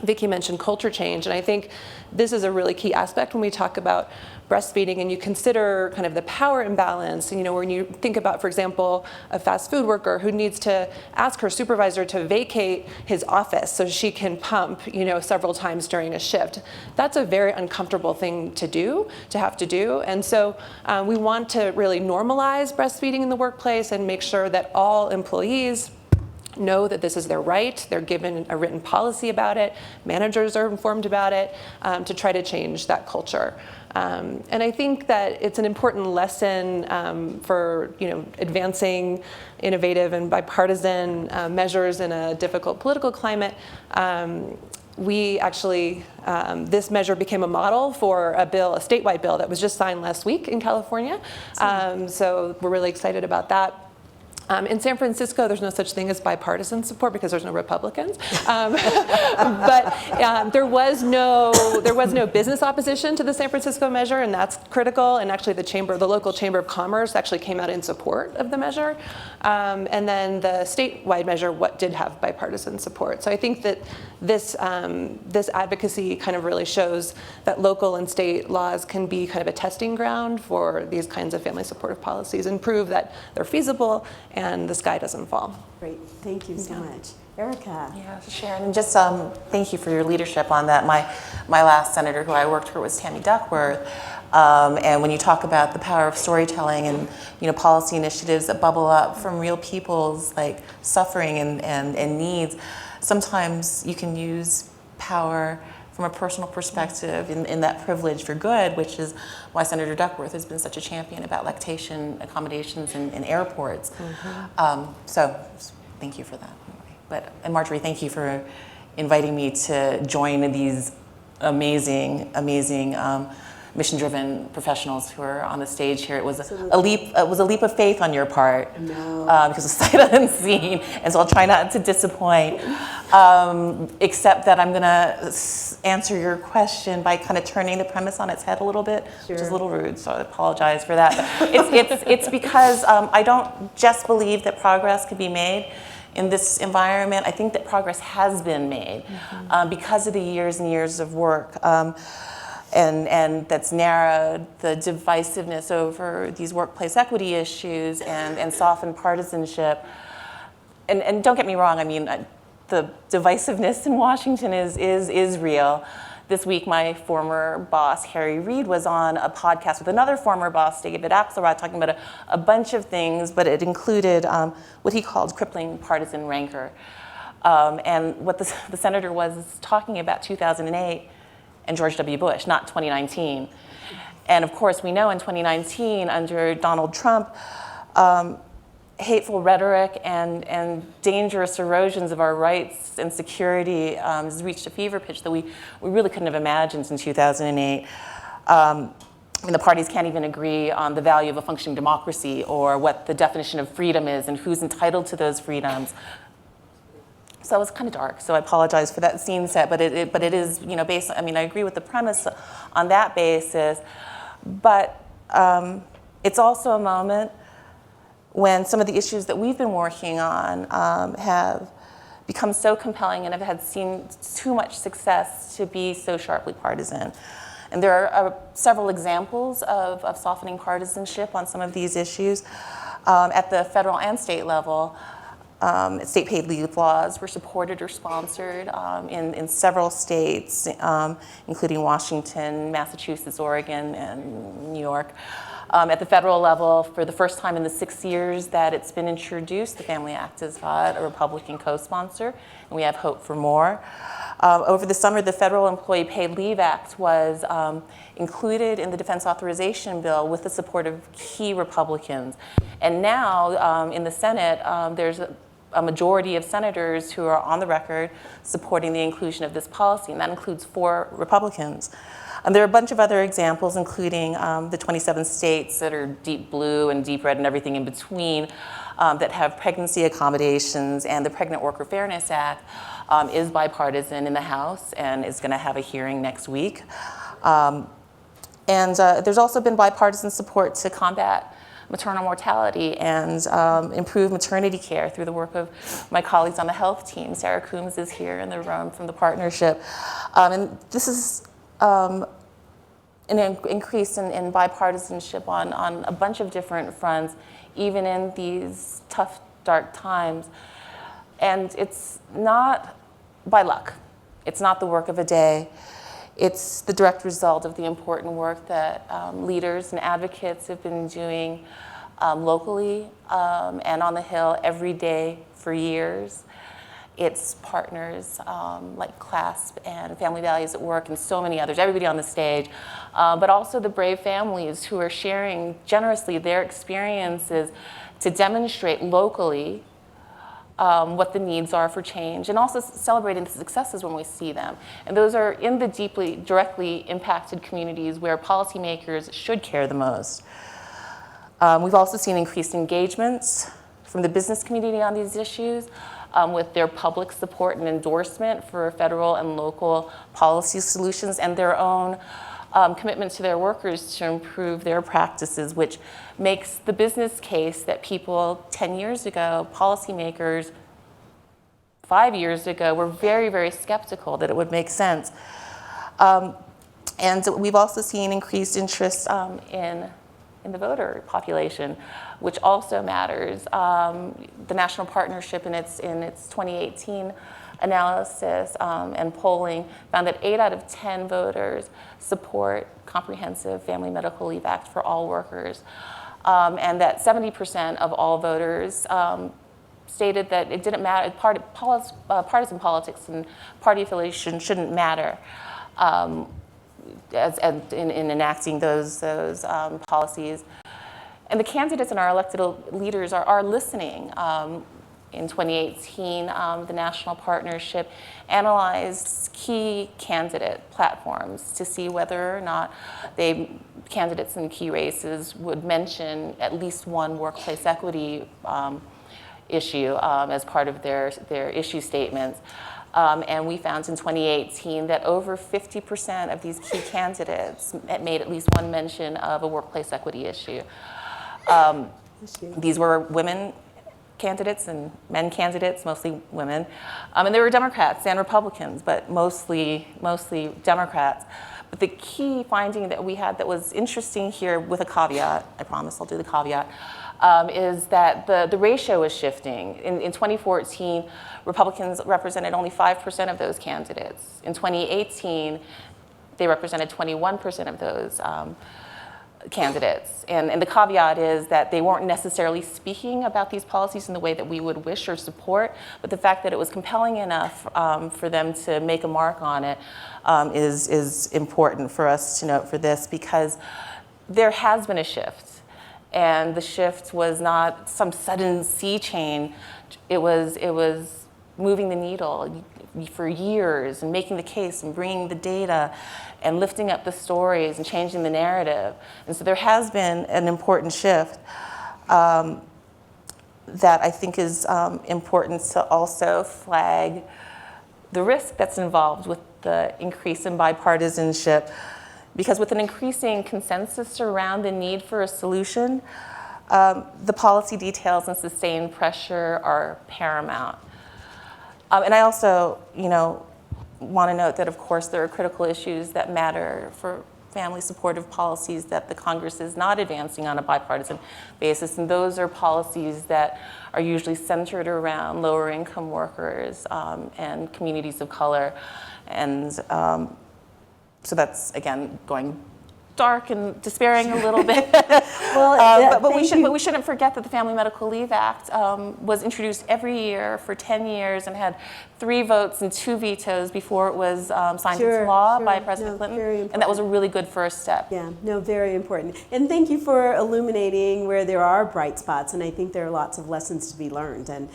Vicki mentioned culture change, and I think this is a really key aspect when we talk about breastfeeding and you consider kind of the power imbalance. When you think about, for example, a fast food worker who needs to ask her supervisor to vacate his office so she can pump, several times during a shift. That's a very uncomfortable thing to have to do. And so we want to really normalize breastfeeding in the workplace and make sure that all employees know that this is their right. They're given a written policy about it. Managers are informed about it to try to change that culture. And I think that it's an important lesson for advancing innovative and bipartisan measures in a difficult political climate. We actually, this measure became a model for a statewide bill that was just signed last week in California. So we're really excited about that. In San Francisco, there's no such thing as bipartisan support because there's no Republicans. But there was no business opposition to the San Francisco measure, and that's critical. And actually, the local chamber of commerce actually came out in support of the measure. And then the statewide measure did have bipartisan support. So I think that this advocacy kind of really shows that local and state laws can be kind of a testing ground for these kinds of family supportive policies and prove that they're feasible and the sky doesn't fall. Great, thank you so much. Erica. Yeah, Sharon, and just thank you for your leadership on that. My last senator who I worked for was Tammy Duckworth. And when you talk about the power of storytelling and policy initiatives that bubble up from real people's suffering and needs, sometimes you can use power from a personal perspective in that privilege for good, which is why Senator Duckworth has been such a champion about lactation accommodations in airports. Mm-hmm. So thank you for that. And Marjorie, thank you for inviting me to join these amazing mission-driven professionals who are on the stage here. It was a leap of faith on your part. No. Because of sight unseen, and so I'll try not to disappoint. Except that I'm going to answer your question by kind of turning the premise on its head a little bit, Sure. which is a little rude. So I apologize for that. It's because I don't just believe that progress could be made in this environment. I think that progress has been made because of the years and years of work. And that's narrowed the divisiveness over these workplace equity issues and softened partisanship. And don't get me wrong, I mean, the divisiveness in Washington is real. This week, my former boss, Harry Reid, was on a podcast with another former boss, David Axelrod, talking about a bunch of things, but it included what he called crippling partisan rancor. And what the senator was talking about 2008 and George W. Bush, not 2019. And of course, we know in 2019, under Donald Trump, hateful rhetoric and dangerous erosions of our rights and security has reached a fever pitch that we really couldn't have imagined in 2008. The parties can't even agree on the value of a functioning democracy or what the definition of freedom is and who's entitled to those freedoms. So it was kind of dark, so I apologize for that scene set, but it is, based, I agree with the premise on that basis, but it's also a moment when some of the issues that we've been working on have become so compelling and have had seen too much success to be so sharply partisan. And there are several examples of softening partisanship on some of these issues at the federal and state level. State paid leave laws were supported or sponsored in several states, including Washington, Massachusetts, Oregon, and New York. At the federal level, for the first time in the 6 years that it's been introduced, the Family Act has got a Republican co-sponsor, and we have hope for more. Over the summer, the Federal Employee Paid Leave Act was included in the Defense Authorization Bill with the support of key Republicans. And now, in the Senate, there's a majority of senators who are on the record supporting the inclusion of this policy, and that includes 4 Republicans. And there are a bunch of other examples, including the 27 states that are deep blue and deep red and everything in between that have pregnancy accommodations, and the Pregnant Worker Fairness Act is bipartisan in the House and is going to have a hearing next week. And there's also been bipartisan support to combat maternal mortality and improve maternity care through the work of my colleagues on the health team. Sarah Coombs is here in the room from the partnership. And this is an increase in bipartisanship on a bunch of different fronts, even in these tough, dark times. And it's not by luck. It's not the work of a day. It's the direct result of the important work that leaders and advocates have been doing locally and on the Hill every day for years. It's partners like CLASP and Family Values at Work and so many others, everybody on the stage, but also the brave families who are sharing generously their experiences to demonstrate locally what the needs are for change, and also celebrating the successes when we see them. And those are in the deeply, directly impacted communities where policymakers should care the most. We've also seen increased engagements from the business community on these issues with their public support and endorsement for federal and local policy solutions, and their own commitment to their workers to improve their practices, which makes the business case that people 10 years ago, policymakers 5 years ago, were very, very skeptical that it would make sense. And we've also seen increased interest in the voter population, which also matters. The National Partnership in its 2018 analysis and polling found that 8 out of 10 voters support comprehensive Family Medical Leave Act for all workers, and that 70% of all voters stated that it didn't matter, partisan politics and party affiliation shouldn't matter in enacting those policies. And the candidates and our elected leaders are listening. In 2018, the National Partnership analyzed key candidate platforms to see whether or not candidates in key races would mention at least one workplace equity issue as part of their issue statements. And we found in 2018 that over 50% of these key candidates made at least one mention of a workplace equity issue. These were women candidates and men candidates, mostly women. And there were Democrats and Republicans, but mostly Democrats. But the key finding that we had that was interesting here, with a caveat, I promise I'll do the caveat, is that the ratio is shifting. In 2014, Republicans represented only 5% of those candidates. In 2018, they represented 21% of those candidates. And the caveat is that they weren't necessarily speaking about these policies in the way that we would wish or support, but the fact that it was compelling enough for them to make a mark on it is important for us to note for this, because there has been a shift. And the shift was not some sudden sea change. It was moving the needle for years and making the case and bringing the data and lifting up the stories and changing the narrative. And so there has been an important shift that I think is important to also flag the risk that's involved with the increase in bipartisanship, because with an increasing consensus around the need for a solution, the policy details and sustained pressure are paramount. And I also, want to note that, of course, there are critical issues that matter for family supportive policies that the Congress is not advancing on a bipartisan basis, and those are policies that are usually centered around lower income workers and communities of color. And so that's, again, going dark and despairing a little bit. But we shouldn't forget that the Family Medical Leave Act was introduced every year for 10 years and had 3 votes and 2 vetoes before it was signed into law by President Clinton. And that was a really good first step. Yeah, no, very important. And thank you for illuminating where there are bright spots. And I think there are lots of lessons to be learned, and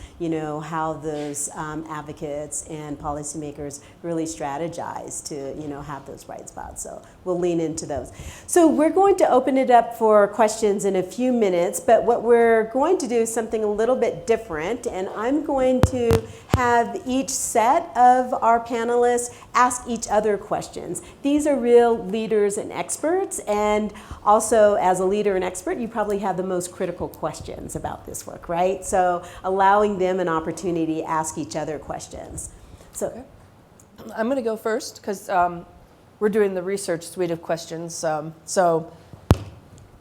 how those advocates and policymakers really strategize to have those bright spots. So we'll lean into those. So we're going to open it up for questions in a few minutes, but what we're going to do is something a little bit different, and I'm going to have each set of our panelists ask each other questions. These are real leaders and experts, and also as a leader and expert, you probably have the most critical questions about this work, right? So allowing them an opportunity to ask each other questions. So I'm going to go first because we're doing the research suite of questions. So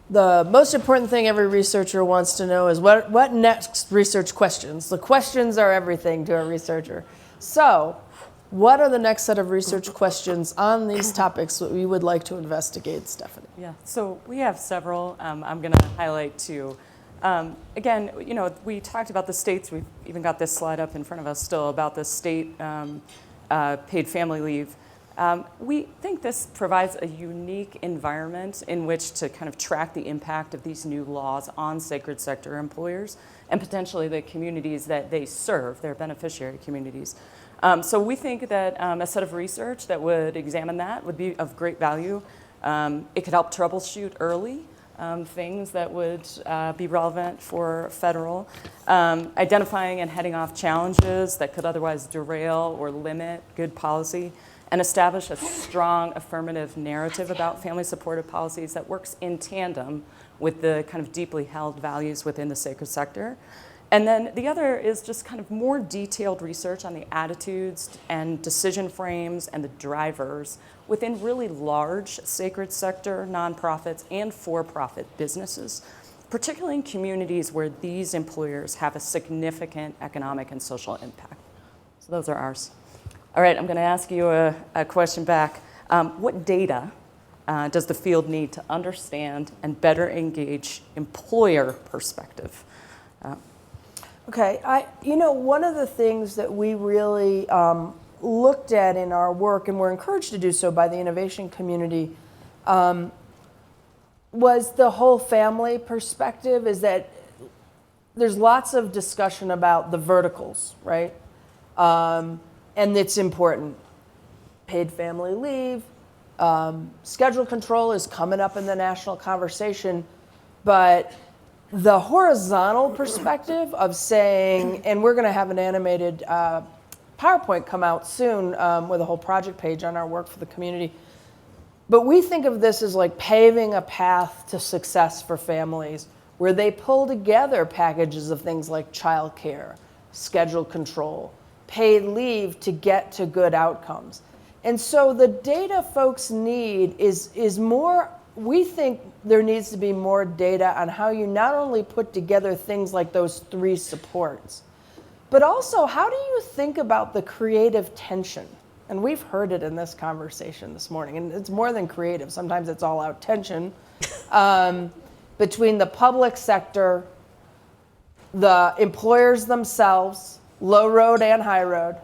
the most important thing every researcher wants to know is what next research questions? The questions are everything to a researcher. So what are the next set of research questions on these topics that we would like to investigate, Stephanie? Yeah, so we have several. I'm going to highlight 2. Again, we talked about the states. We've even got this slide up in front of us still about the state paid family leave. We think this provides a unique environment in which to kind of track the impact of these new laws on sacred sector employers and potentially the communities that they serve, their beneficiary communities. So we think that a set of research that would examine that would be of great value. It could help troubleshoot early things that would be relevant for federal, identifying and heading off challenges that could otherwise derail or limit good policy, and establish a strong affirmative narrative about family supportive policies that works in tandem with the kind of deeply held values within the sacred sector. And then the other is just kind of more detailed research on the attitudes and decision frames and the drivers within really large sacred sector nonprofits and for-profit businesses, particularly in communities where these employers have a significant economic and social impact. So those are ours. All right, I'm going to ask you a question back. What data does the field need to understand and better engage employer perspective? Okay, one of the things that we really looked at in our work, and we're encouraged to do so by the innovation community, was the whole family perspective, is that there's lots of discussion about the verticals, right? And it's important. Paid family leave, schedule control is coming up in the national conversation, but the horizontal perspective of saying, and we're going to have an animated PowerPoint come out soon with a whole project page on our work for the community, but we think of this as like paving a path to success for families where they pull together packages of things like childcare, schedule control, paid leave to get to good outcomes. And so the data folks need is more, we think there needs to be more data on how you not only put together things like those 3 supports, but also how do you think about the creative tension? And we've heard it in this conversation this morning, and it's more than creative. Sometimes it's all out tension between the public sector, the employers themselves, low road and high road,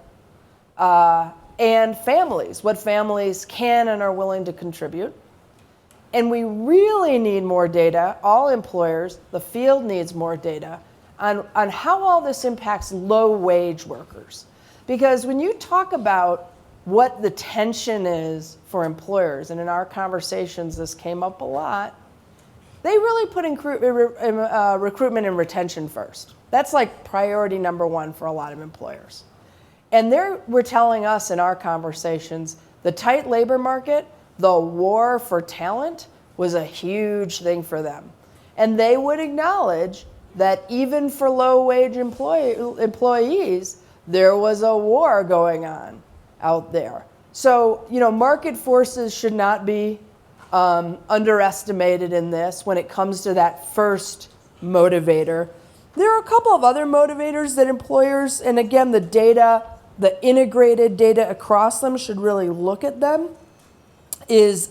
and families, what families can and are willing to contribute. And we really need more data, all employers, the field needs more data, on how all this impacts low-wage workers. Because when you talk about what the tension is for employers, and in our conversations this came up a lot, they really put recruitment and retention first. That's like priority number 1 for a lot of employers. And they were telling us in our conversations, the tight labor market, the war for talent was a huge thing for them. And they would acknowledge that even for low-wage employees, there was a war going on out there. So, market forces should not be underestimated in this when it comes to that first motivator. There are a couple of other motivators that employers, and again, the data, the integrated data across them should really look at them, is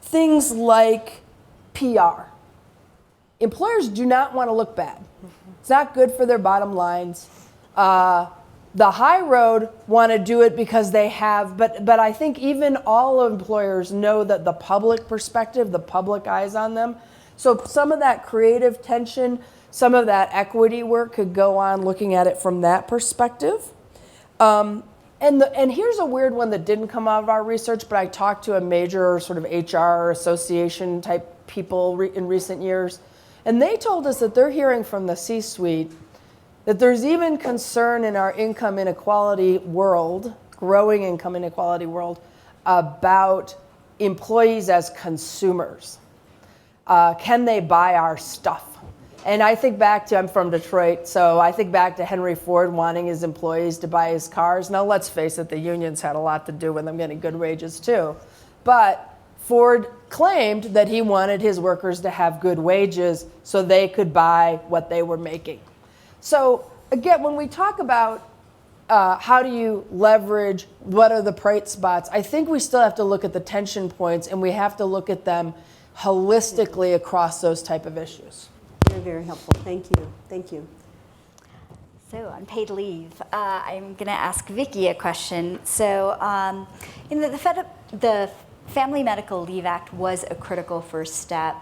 things like PR. employers do not want to look bad. It's not good for their bottom lines. The high road want to do it because they have, but I think even all employers know that the public perspective, the public eyes on them. So some of that creative tension, some of that equity work could go on looking at it from that perspective. And here's a weird one that didn't come out of our research, but I talked to a major sort of HR association type people in recent years, and they told us that they're hearing from the C-suite that there's even concern in our income inequality world, growing income inequality world, about employees as consumers. Can they buy our stuff? And I think back to, I'm from Detroit, so I think back to Henry Ford wanting his employees to buy his cars. Now let's face it, the unions had a lot to do with them getting good wages too. But Ford claimed that he wanted his workers to have good wages so they could buy what they were making. So again, when we talk about how do you leverage, what are the bright spots, I think we still have to look at the tension points, and we have to look at them holistically across those type of issues. Very, very helpful. Thank you. Thank you. So on paid leave, I'm going to ask Vicki a question. So the Family Medical Leave Act was a critical first step,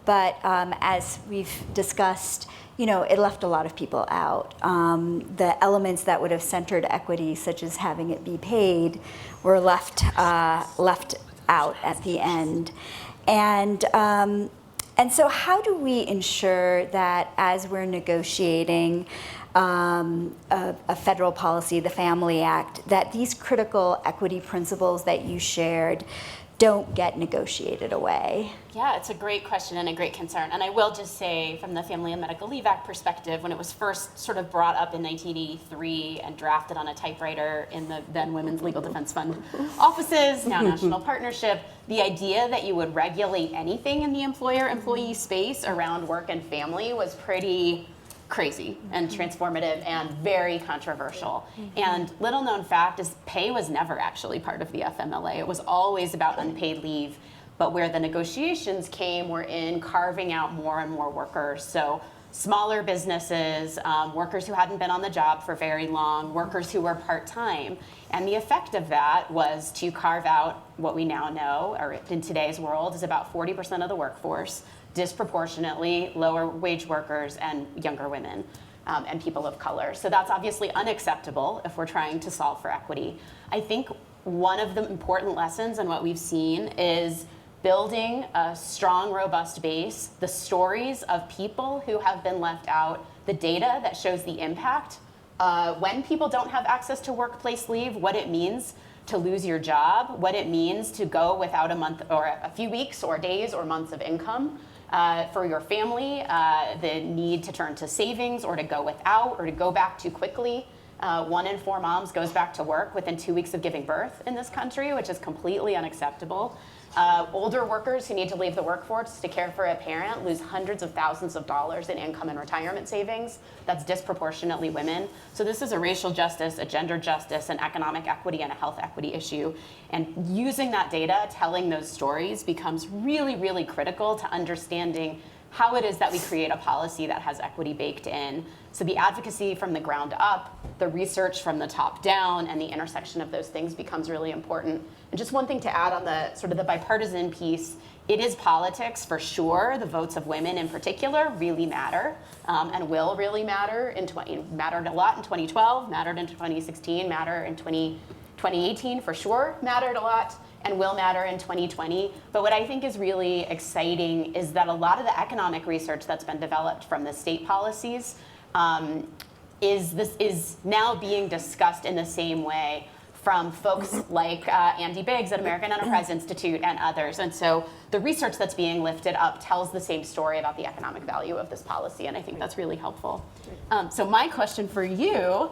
but as we've discussed, it left a lot of people out. The elements that would have centered equity, such as having it be paid, were left out at the end. And so how do we ensure that as we're negotiating a federal policy, the Family Act, that these critical equity principles that you shared don't get negotiated away? Yeah, it's a great question and a great concern. And I will just say, from the Family and Medical Leave Act perspective, when it was first sort of brought up in 1983 and drafted on a typewriter in the then Women's Legal Defense Fund offices, now National Partnership, the idea that you would regulate anything in the employer-employee space around work and family was pretty crazy and transformative and very controversial. And little known fact is pay was never actually part of the FMLA. It was always about unpaid leave, but where the negotiations came were in carving out more and more workers. So smaller businesses, workers who hadn't been on the job for very long, workers who were part-time. And the effect of that was to carve out what we now know, or in today's world, is about 40% of the workforce, disproportionately lower wage workers and younger women and people of color. So that's obviously unacceptable if we're trying to solve for equity. I think one of the important lessons and what we've seen is building a strong, robust base, the stories of people who have been left out, the data that shows the impact, when people don't have access to workplace leave, what it means to lose your job, what it means to go without a month or a few weeks or days or months of income. For your family, the need to turn to savings or to go without or to go back too quickly. 1 in 4 moms goes back to work within 2 weeks of giving birth in this country, which is completely unacceptable. Older workers who need to leave the workforce to care for a parent lose hundreds of thousands of dollars in income and retirement savings. That's disproportionately women. So this is a racial justice, a gender justice, an economic equity, and a health equity issue. And using that data, telling those stories, becomes really, really critical to understanding how it is that we create a policy that has equity baked in. So the advocacy from the ground up, the research from the top down, and the intersection of those things becomes really important. And just one thing to add on the sort of the bipartisan piece, it is politics for sure. The votes of women in particular really matter and will really matter. Mattered a lot in 2012, mattered in 2016, matter in 2018 for sure, mattered a lot, and will matter in 2020. But what I think is really exciting is that a lot of the economic research that's been developed from the state policies is now being discussed in the same way from folks like Andy Biggs at American Enterprise Institute and others. And so the research that's being lifted up tells the same story about the economic value of this policy, and I think that's really helpful. So my question for you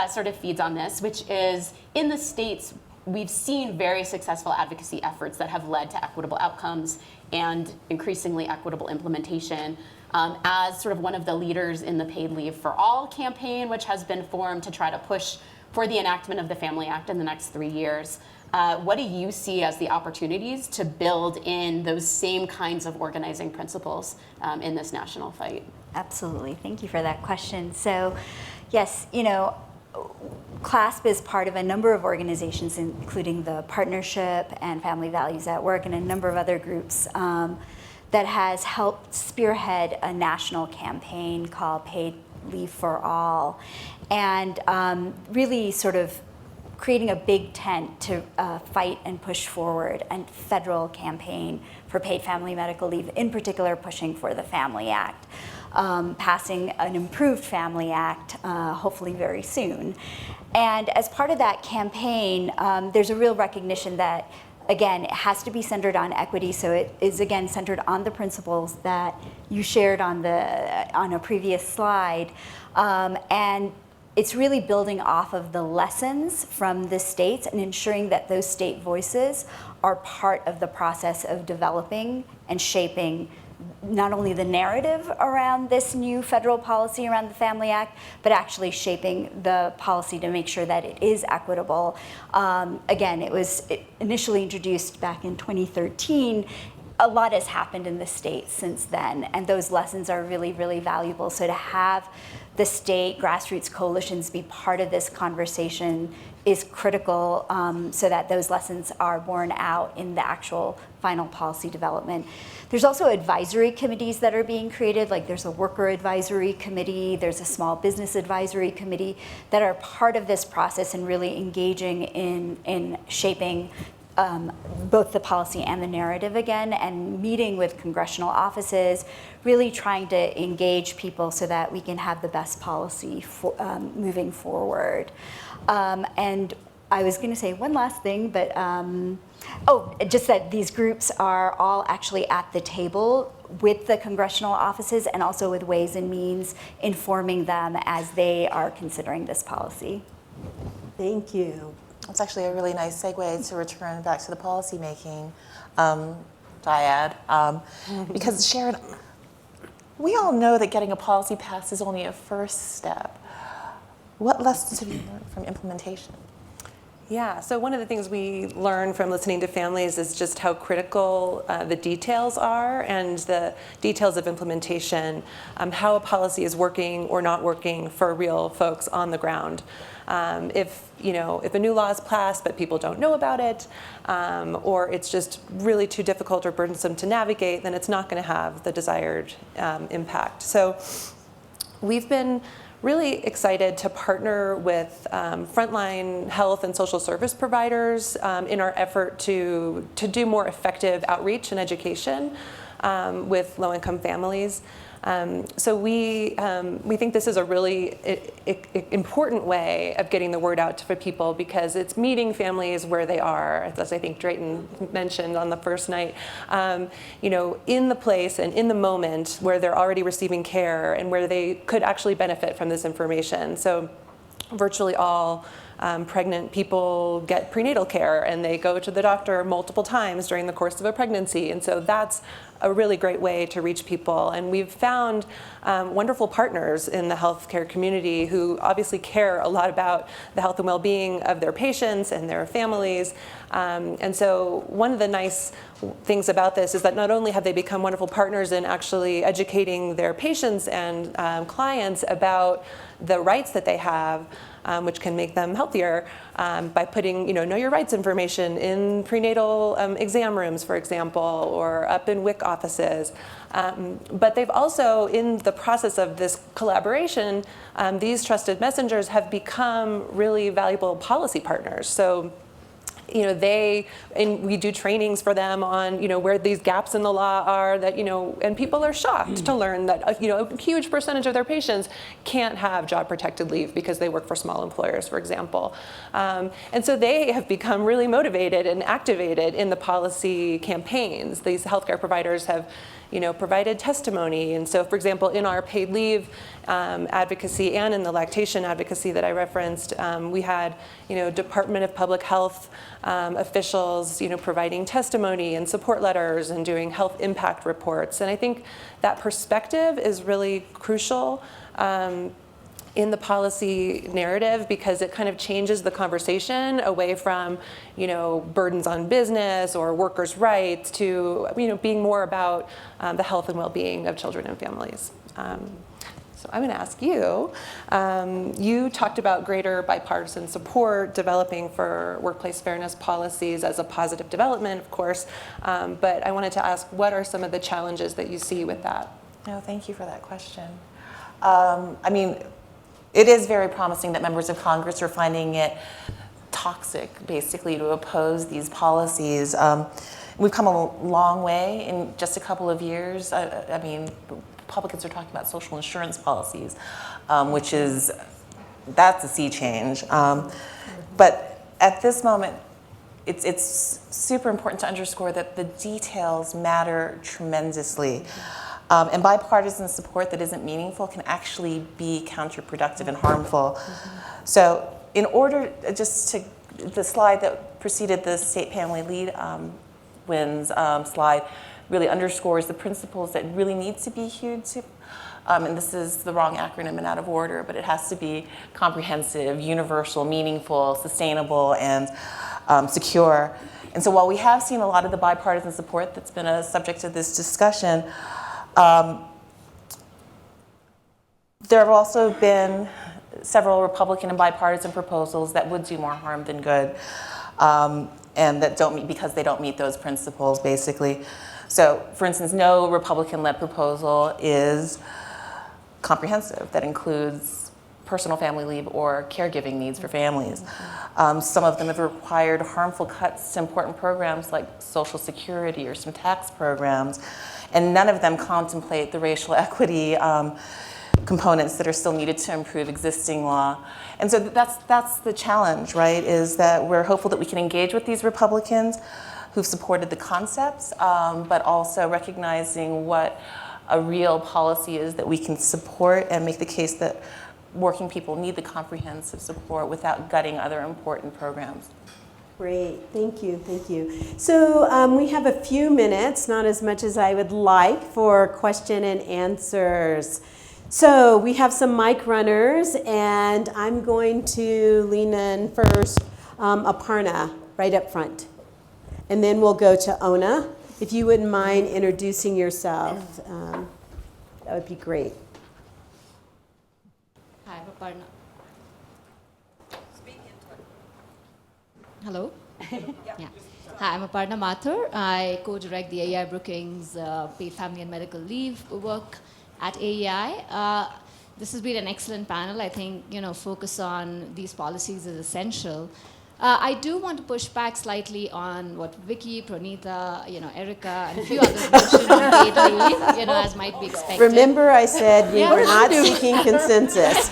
sort of feeds on this, which is, in the states, we've seen very successful advocacy efforts that have led to equitable outcomes and increasingly equitable implementation. As sort of one of the leaders in the Paid Leave for All campaign, which has been formed to try to push for the enactment of the Family Act in the next 3 years. What do you see as the opportunities to build in those same kinds of organizing principles in this national fight? Absolutely. Thank you for that question. So, yes, CLASP is part of a number of organizations, including the Partnership and Family Values at Work and a number of other groups that has helped spearhead a national campaign called Paid Leave for All, and really sort of creating a big tent to fight and push forward a federal campaign for paid family medical leave, in particular pushing for the Family Act, passing an improved Family Act hopefully very soon. And as part of that campaign, there's a real recognition that, again, it has to be centered on equity, so it is, again, centered on the principles that you shared on a previous slide. And it's really building off of the lessons from the states and ensuring that those state voices are part of the process of developing and shaping not only the narrative around this new federal policy around the Family Act, but actually shaping the policy to make sure that it is equitable. Again, it was initially introduced back in 2013. A lot has happened in the states since then, and those lessons are really, really valuable. So to have the state grassroots coalitions be part of this conversation is critical, so that those lessons are borne out in the actual final policy development. There's also advisory committees that are being created, like there's a worker advisory committee, there's a small business advisory committee that are part of this process and really engaging in shaping both the policy and the narrative again, and meeting with congressional offices, really trying to engage people so that we can have the best policy moving forward. And I was going to say one last thing, but just that these groups are all actually at the table with the congressional offices and also with Ways and Means informing them as they are considering this policy. Thank you. It's actually a really nice segue to return back to the policymaking dyad, because Sharon, we all know that getting a policy passed is only a first step. What lessons have you learned from implementation? Yeah, so one of the things we learn from listening to families is just how critical the details are, and the details of implementation, how a policy is working or not working for real folks on the ground. If a new law is passed but people don't know about it, or it's just really too difficult or burdensome to navigate, then it's not going to have the desired impact. So we've been really excited to partner with frontline health and social service providers in our effort to do more effective outreach and education with low-income families. So we think this is a really important way of getting the word out to people, because it's meeting families where they are, as I think Drayton mentioned on the first night, in the place and in the moment where they're already receiving care and where they could actually benefit from this information. So virtually all pregnant people get prenatal care, and they go to the doctor multiple times during the course of a pregnancy. And so that's a really great way to reach people. And we've found wonderful partners in the healthcare community who obviously care a lot about the health and well-being of their patients and their families. And so one of the nice things about this is that not only have they become wonderful partners in actually educating their patients and clients about the rights that they have, which can make them healthier, by putting know your rights information in prenatal exam rooms, for example, or up in WIC offices. But they've also, in the process of this collaboration, these trusted messengers have become really valuable policy partners. So we do trainings for them on, where these gaps in the law are, that, and people are shocked to learn that, a huge percentage of their patients can't have job protected leave because they work for small employers, for example. And so they have become really motivated and activated in the policy campaigns. These healthcare providers have, provided testimony. And so, for example, in our paid leave advocacy and in the lactation advocacy that I referenced, we had, Department of Public Health officials, providing testimony and support letters and doing health impact reports. And I think that perspective is really crucial in the policy narrative because it kind of changes the conversation away from, burdens on business or workers' rights to, being more about the health and well-being of children and families. So I'm going to ask you, you talked about greater bipartisan support developing for workplace fairness policies as a positive development, of course, but I wanted to ask, what are some of the challenges that you see with that? No, thank you for that question. It is very promising that members of Congress are finding it toxic, basically, to oppose these policies. We've come a long way in just a couple of years. Republicans are talking about social insurance policies, that's a sea change. But at this moment, it's super important to underscore that the details matter tremendously. And bipartisan support that isn't meaningful can actually be counterproductive and harmful. So in order, the slide that preceded the state family lead wins slide really underscores the principles that really need to be adhered to. And this is the wrong acronym and out of order, but it has to be comprehensive, universal, meaningful, sustainable, and secure. And so while we have seen a lot of the bipartisan support that's been a subject of this discussion, there have also been several Republican and bipartisan proposals that would do more harm than good, and that don't meet because they don't meet those principles, basically. So, for instance, no Republican-led proposal is comprehensive. That includes personal family leave or caregiving needs for families. Some of them have required harmful cuts to important programs like Social Security or some tax programs, and none of them contemplate the racial equity components that are still needed to improve existing law. And so that's the challenge, right, is that we're hopeful that we can engage with these Republicans who've supported the concepts, but also recognizing what a real policy is that we can support and make the case that working people need the comprehensive support without gutting other important programs. Great, thank you. So we have a few minutes, not as much as I would like, for question and answers. So we have some mic runners, and I'm going to lean in first, Aparna, right up front. And then we'll go to Ona. If you wouldn't mind introducing yourself, that would be great. Hi, I'm Aparna. Hello? Yeah. Hi, I'm Aparna Mathur. I co-direct the AEI Brookings Paid Family and Medical Leave work at AEI. This has been an excellent panel. I think, focus on these policies is essential. I do want to push back slightly on what Vicki, Pranita, Erica, and a few others mentioned on paid leave, as might be expected. Remember, I said we were not seeking consensus.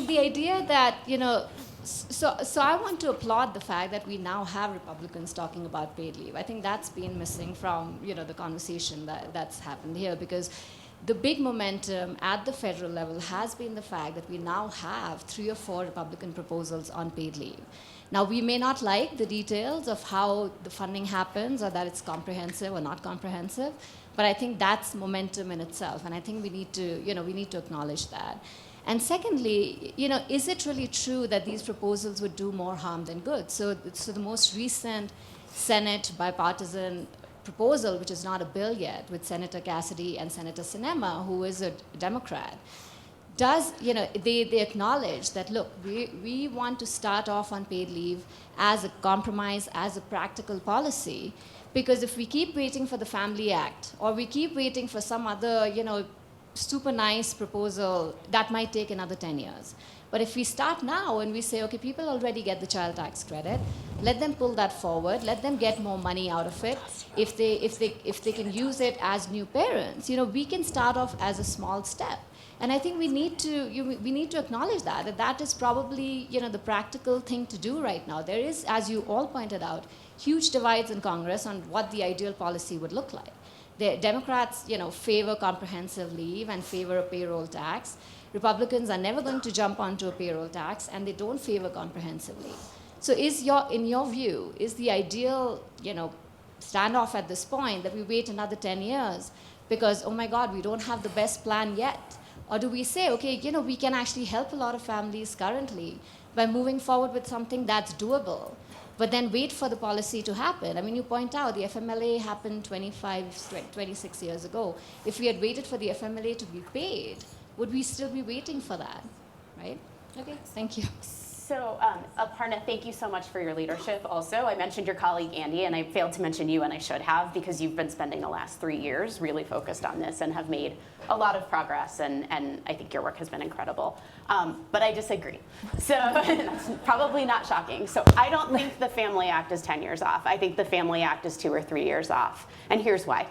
The idea that, so I want to applaud the fact that we now have Republicans talking about paid leave. I think that's been missing from, the conversation that's happened here, because the big momentum at the federal level has been the fact that we now have 3 or 4 Republican proposals on paid leave. Now, we may not like the details of how the funding happens or that it's comprehensive or not comprehensive, but I think that's momentum in itself, and I think we need to acknowledge that. And secondly, is it really true that these proposals would do more harm than good? So the most recent Senate bipartisan proposal, which is not a bill yet, with Senator Cassidy and Senator Sinema, who is a Democrat, they acknowledge that, look, we want to start off on paid leave as a compromise, as a practical policy, because if we keep waiting for the Family Act, or we keep waiting for some other, super nice proposal, that might take another 10 years. But if we start now and we say, okay, people already get the child tax credit, let them pull that forward, let them get more money out of it. If they can use it as new parents, we can start off as a small step. And I think we need to acknowledge that is probably, the practical thing to do right now. There is, as you all pointed out, huge divides in Congress on what the ideal policy would look like. The Democrats, favor comprehensive leave and favor a payroll tax. Republicans are never going to jump onto a payroll tax, and they don't favor comprehensive leave. So in your view, is the ideal, standoff at this point that we wait another 10 years because, oh my God, we don't have the best plan yet? Or do we say, okay, we can actually help a lot of families currently by moving forward with something that's doable, but then wait for the policy to happen? I mean, you point out the FMLA happened 26 years ago. If we had waited for the FMLA to be paid, would we still be waiting for that, right? Okay, thank you. So, Aparna, thank you so much for your leadership also. I mentioned your colleague Andy, and I failed to mention you, and I should have, because you've been spending the last 3 years really focused on this and have made a lot of progress, and I think your work has been incredible. But I disagree. So that's probably not shocking. So I don't think the Family Act is 10 years off. I think the Family Act is 2 or 3 years off. And here's why.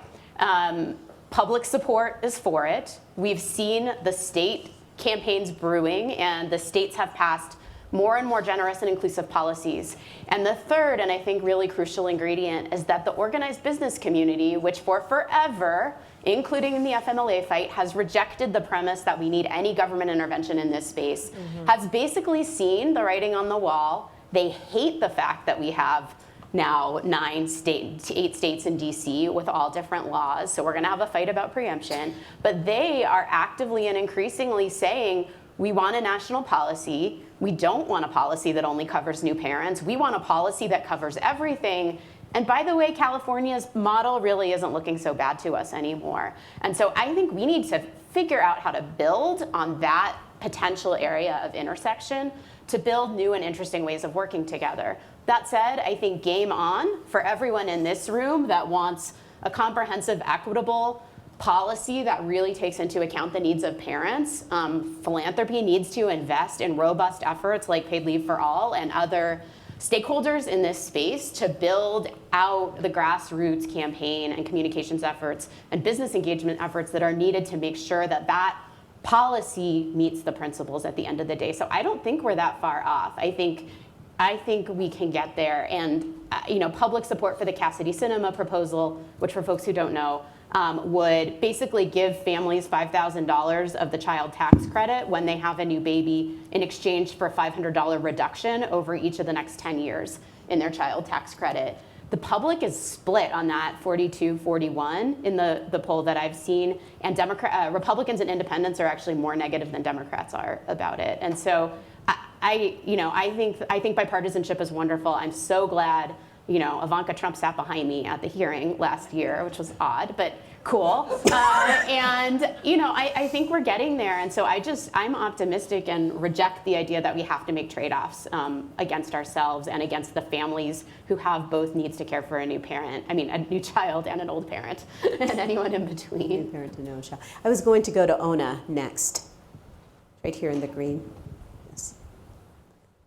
Public support is for it. We've seen the state campaigns brewing, and the states have passed more and more generous and inclusive policies. And the third, and I think really crucial ingredient, is that the organized business community, which for forever, including in the FMLA fight, has rejected the premise that we need any government intervention in this space, has basically seen the writing on the wall. They hate the fact that we have now 8 states in DC with all different laws. So we're gonna have a fight about preemption. But they are actively and increasingly saying, we want a national policy. We don't want a policy that only covers new parents. We want a policy that covers everything. And by the way, California's model really isn't looking so bad to us anymore. And so I think we need to figure out how to build on that potential area of intersection to build new and interesting ways of working together. That said, I think game on for everyone in this room that wants a comprehensive, equitable policy that really takes into account the needs of parents. Philanthropy needs to invest in robust efforts like Paid Leave for All and other stakeholders in this space to build out the grassroots campaign and communications efforts and business engagement efforts that are needed to make sure that that policy meets the principles at the end of the day. So I don't think we're that far off. I think we can get there. And public support for the Cassidy Cinema proposal, which for folks who don't know, would basically give families $5,000 of the child tax credit when they have a new baby in exchange for a $500 reduction over each of the next 10 years in their child tax credit. The public is split on that 42-41 in the poll that I've seen, and Republicans and independents are actually more negative than Democrats are about it. And so I think bipartisanship is wonderful. I'm so glad Ivanka Trump sat behind me at the hearing last year, which was odd, but cool. I think we're getting there. And so I'm optimistic and reject the idea that we have to make trade-offs against ourselves and against the families who have both needs to care for a new child and an old parent, and anyone in between. New parent and no child. I was going to go to Ona next, right here in the green. Yes.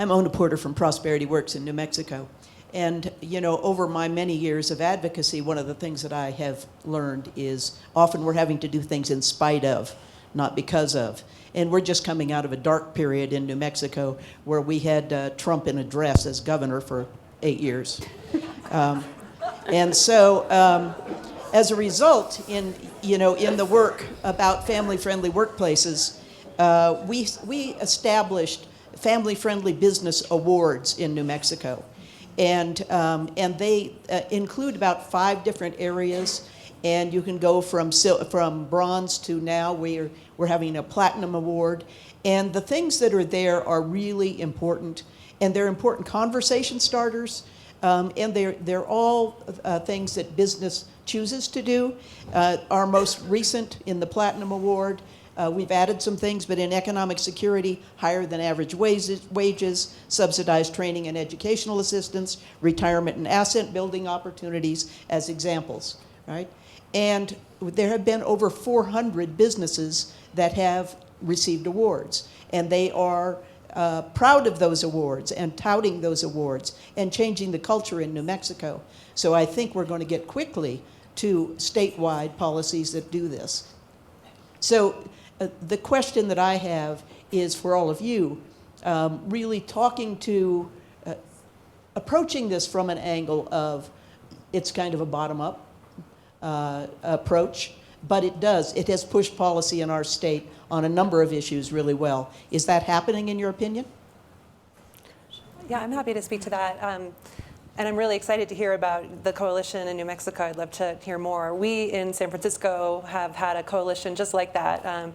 I'm Ona Porter from Prosperity Works in New Mexico. And, over my many years of advocacy, one of the things that I have learned is often we're having to do things in spite of, not because of. And we're just coming out of a dark period in New Mexico where we had Trump in address as governor for 8 years. And so as a result, in the work about family-friendly workplaces, we established family-friendly business awards in New Mexico. And they include about 5 different areas, and you can go from bronze to now we're having a platinum award. And the things that are there are really important, and they're important conversation starters, and they're all things that business chooses to do. Our most recent in the platinum award, we've added some things, but in economic security, higher than average wages, subsidized training and educational assistance, retirement and asset building opportunities as examples, right? And there have been over 400 businesses that have received awards, and they are proud of those awards and touting those awards and changing the culture in New Mexico. So I think we're going to get quickly to statewide policies that do this. So the question that I have is for all of you, really approaching this from an angle of it's kind of a bottom-up approach, but it has pushed policy in our state on a number of issues really well. Is that happening in your opinion? Yeah, I'm happy to speak to that. And I'm really excited to hear about the coalition in New Mexico. I'd love to hear more. We in San Francisco have had a coalition just like that.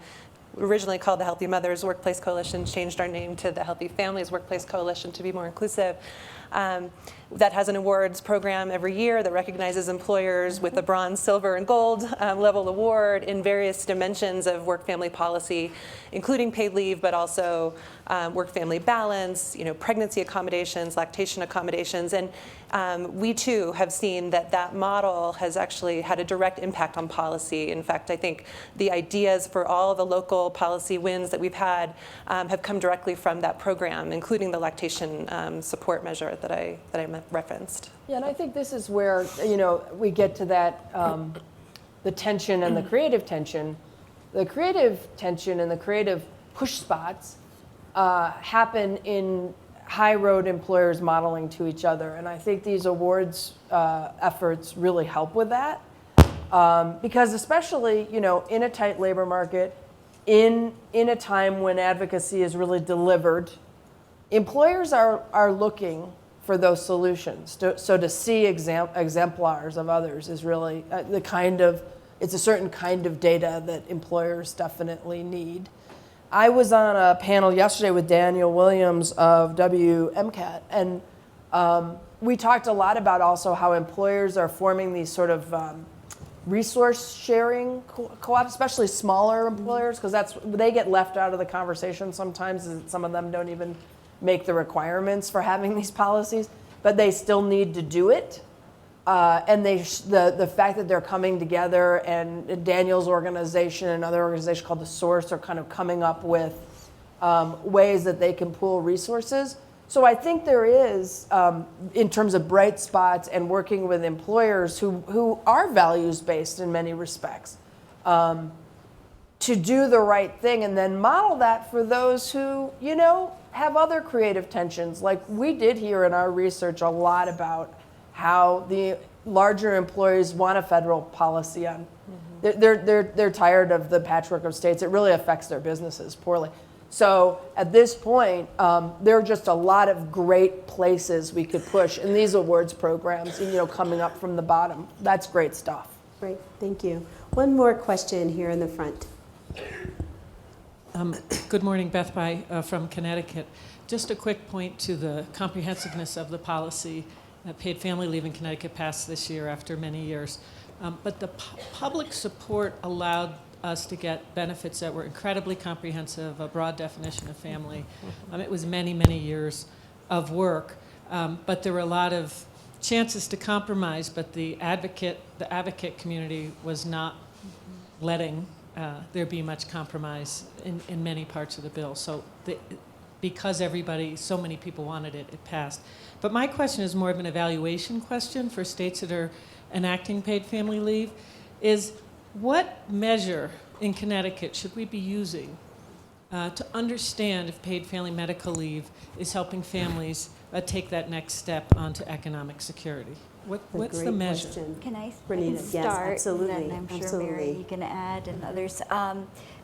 Originally called the Healthy Mothers Workplace Coalition, changed our name to the Healthy Families Workplace Coalition to be more inclusive. That has an awards program every year that recognizes employers with a bronze, silver, and gold level award in various dimensions of work-family policy, including paid leave, but also work-family balance, pregnancy accommodations, lactation accommodations, and we too have seen that that model has actually had a direct impact on policy. In fact, I think the ideas for all the local policy wins that we've had have come directly from that program, including the lactation support measure that I referenced. Yeah, and I think this is where, we get to that, the tension and the creative tension. The creative tension and the creative push spots happen in high road employers modeling to each other. And I think these awards efforts really help with that. Because especially, in a tight labor market, in a time when advocacy is really delivered, employers are looking for those solutions. So to see exemplars of others is really it's a certain kind of data that employers definitely need. I was on a panel yesterday with Daniel Williams of WMCAT, and we talked a lot about also how employers are forming these sort of resource sharing co-ops, especially smaller employers, because they get left out of the conversation sometimes, and some of them don't even make the requirements for having these policies, but they still need to do it. And the fact that they're coming together, and Daniel's organization and another organization called The Source are kind of coming up with ways that they can pool resources. So I think there is, in terms of bright spots and working with employers who are values-based in many respects, to do the right thing and then model that for those who, have other creative tensions. Like we did hear in our research a lot about how the larger employers want a federal policy on. They're tired of the patchwork of states. It really affects their businesses poorly. So at this point, there are just a lot of great places we could push in these awards programs, coming up from the bottom. That's great stuff. Great, thank you. One more question here in the front. Good morning, Beth Bai from Connecticut. Just a quick point to the comprehensiveness of the policy. Paid family leave in Connecticut passed this year after many years. But the public support allowed us to get benefits that were incredibly comprehensive, a broad definition of family. It was many, many years of work, but there were a lot of chances to compromise, but the advocate community was not letting there be much compromise in many parts of the bill. So because so many people wanted it, it passed. But my question is more of an evaluation question for states that are enacting paid family leave, is what measure in Connecticut should we be using to understand if paid family medical leave is helping families take that next step onto economic security? What's the measure? Question. Can I Renita, start? yes, absolutely, And then I'm sure absolutely. Mary, you can add, and others.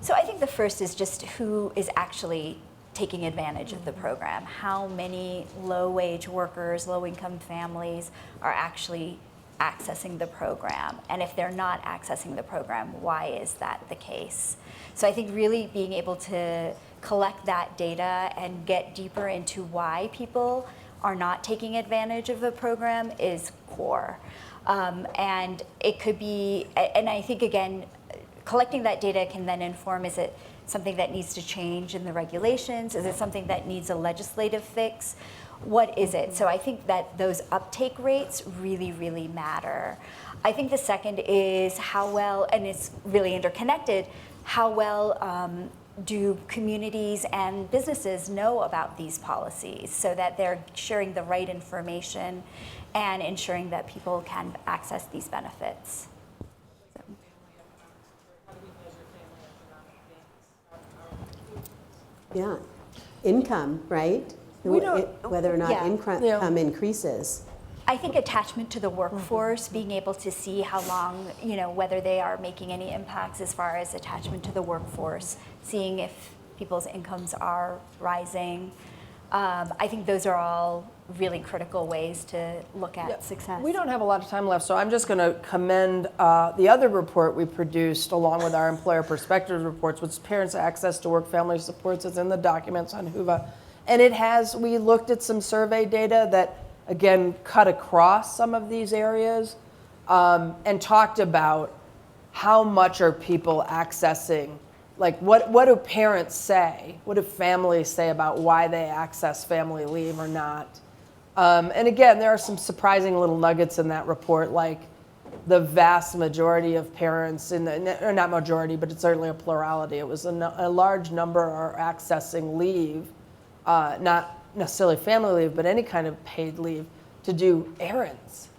So I think the first is just who is actually taking advantage of the program. How many low-wage workers, low-income families are actually accessing the program? And if they're not accessing the program, why is that the case? So I think really being able to collect that data and get deeper into why people are not taking advantage of the program is core. And it could be, and I think again, collecting that data can then inform, is it something that needs to change in the regulations? Is it something that needs a legislative fix? What is it? So I think that those uptake rates really, really matter. I think the second is how well, and it's really interconnected, how well do communities and businesses know about these policies so that they're sharing the right information and ensuring that people can access these benefits. Yeah, income, right? Whether or not income increases. I think attachment to the workforce, being able to see how long, whether they are making any impacts as far as attachment to the workforce, seeing if people's incomes are rising. I think those are all really critical ways to look at success. We don't have a lot of time left, so I'm just going to commend the other report we produced along with our employer perspective reports, which is Parents' Access to Work Family Supports. It's in the documents on HUVA. And we looked at some survey data that, again, cut across some of these areas and talked about how much are people accessing. Like, what do parents say? What do families say about why they access family leave or not? And again, there are some surprising little nuggets in that report, like the vast majority of parents, or not majority, but it's certainly a plurality. It was a large number are accessing leave, not necessarily family leave, but any kind of paid leave to do errands,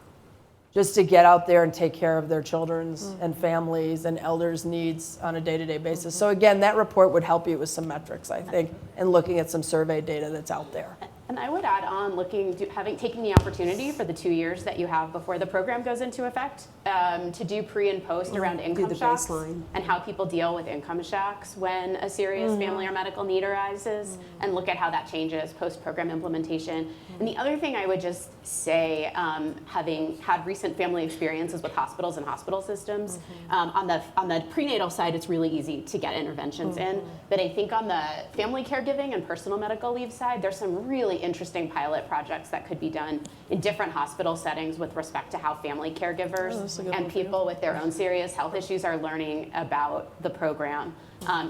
just to get out there and take care of their children's and families and elders' needs on a day-to-day basis. So again, that report would help you with some metrics, I think, and looking at some survey data that's out there. And I would add on taking the opportunity for the 2 years that you have before the program goes into effect to do pre and post around income shocks baseline. and how people deal with income shocks when a serious family or medical need arises, and look at how that changes post-program implementation. And the other thing I would just say, having had recent family experiences with hospitals and hospital systems, on the prenatal side, it's really easy to get interventions in. But I think on the family caregiving and personal medical leave side, there's some really interesting pilot projects that could be done in different hospital settings with respect to how family caregivers and people with their own serious health issues are learning about the program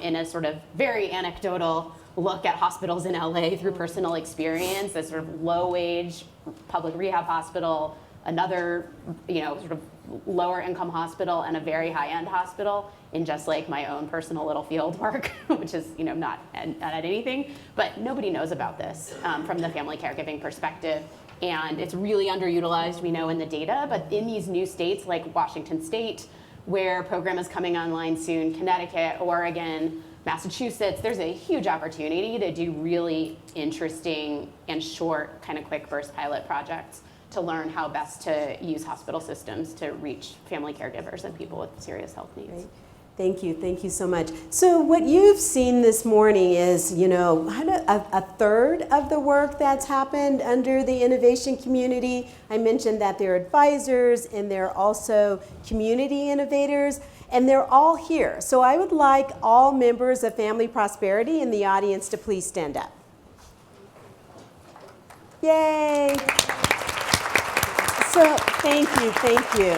in a sort of very anecdotal look at hospitals in LA through personal experience, a sort of low-wage public rehab hospital, another sort of lower income hospital, and a very high-end hospital in just like my own personal little field work, which is not at anything, but nobody knows about this from the family caregiving perspective. And it's really underutilized, we know, in the data, but in these new states like Washington State, where a program is coming online soon, Connecticut, Oregon, Massachusetts, there's a huge opportunity to do really interesting and short, kind of quick burst pilot projects to learn how best to use hospital systems to reach family caregivers and people with serious health needs. Right. Thank you so much. So what you've seen this morning is, a third of the work that's happened under the innovation community. I mentioned that they're advisors and they're also community innovators, and they're all here. So I would like all members of Family Prosperity in the audience to please stand up. Yay! So thank you.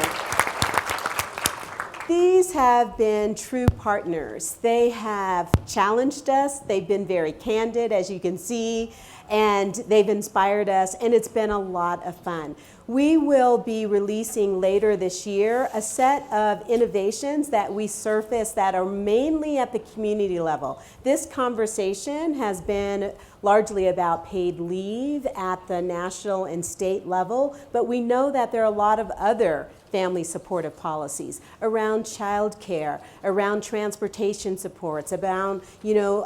These have been true partners. They have challenged us. They've been very candid, as you can see, and they've inspired us, and it's been a lot of fun. We will be releasing later this year a set of innovations that we surface that are mainly at the community level. This conversation has been largely about paid leave at the national and state level, but we know that there are a lot of other family supportive policies around child care, around transportation supports, around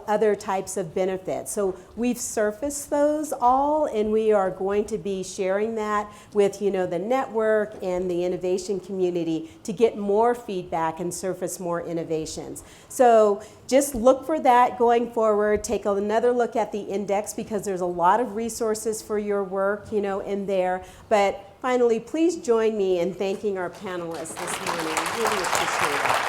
other types of benefits. So we've surfaced those all, and we are going to be sharing that with the network and the innovation community to get more feedback and surface more innovations. So just look for that going forward. Take another look at the index because there's a lot of resources for your work, in there. But finally, please join me in thanking our panelists this morning. I really appreciate it.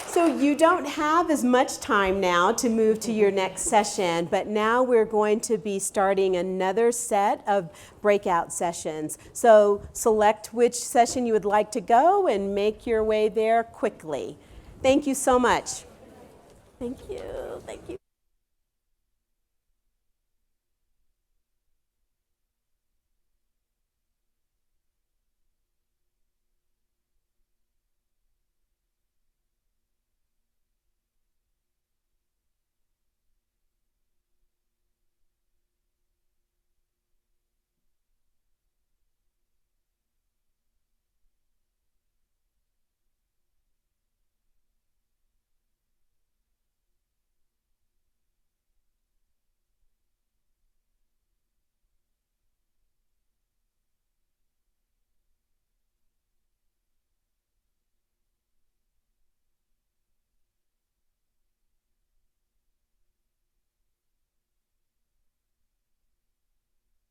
So you don't have as much time now to move to your next session, but now we're going to be starting another set of breakout sessions. So select which session you would like to go and make your way there quickly. Thank you so much. Thank you.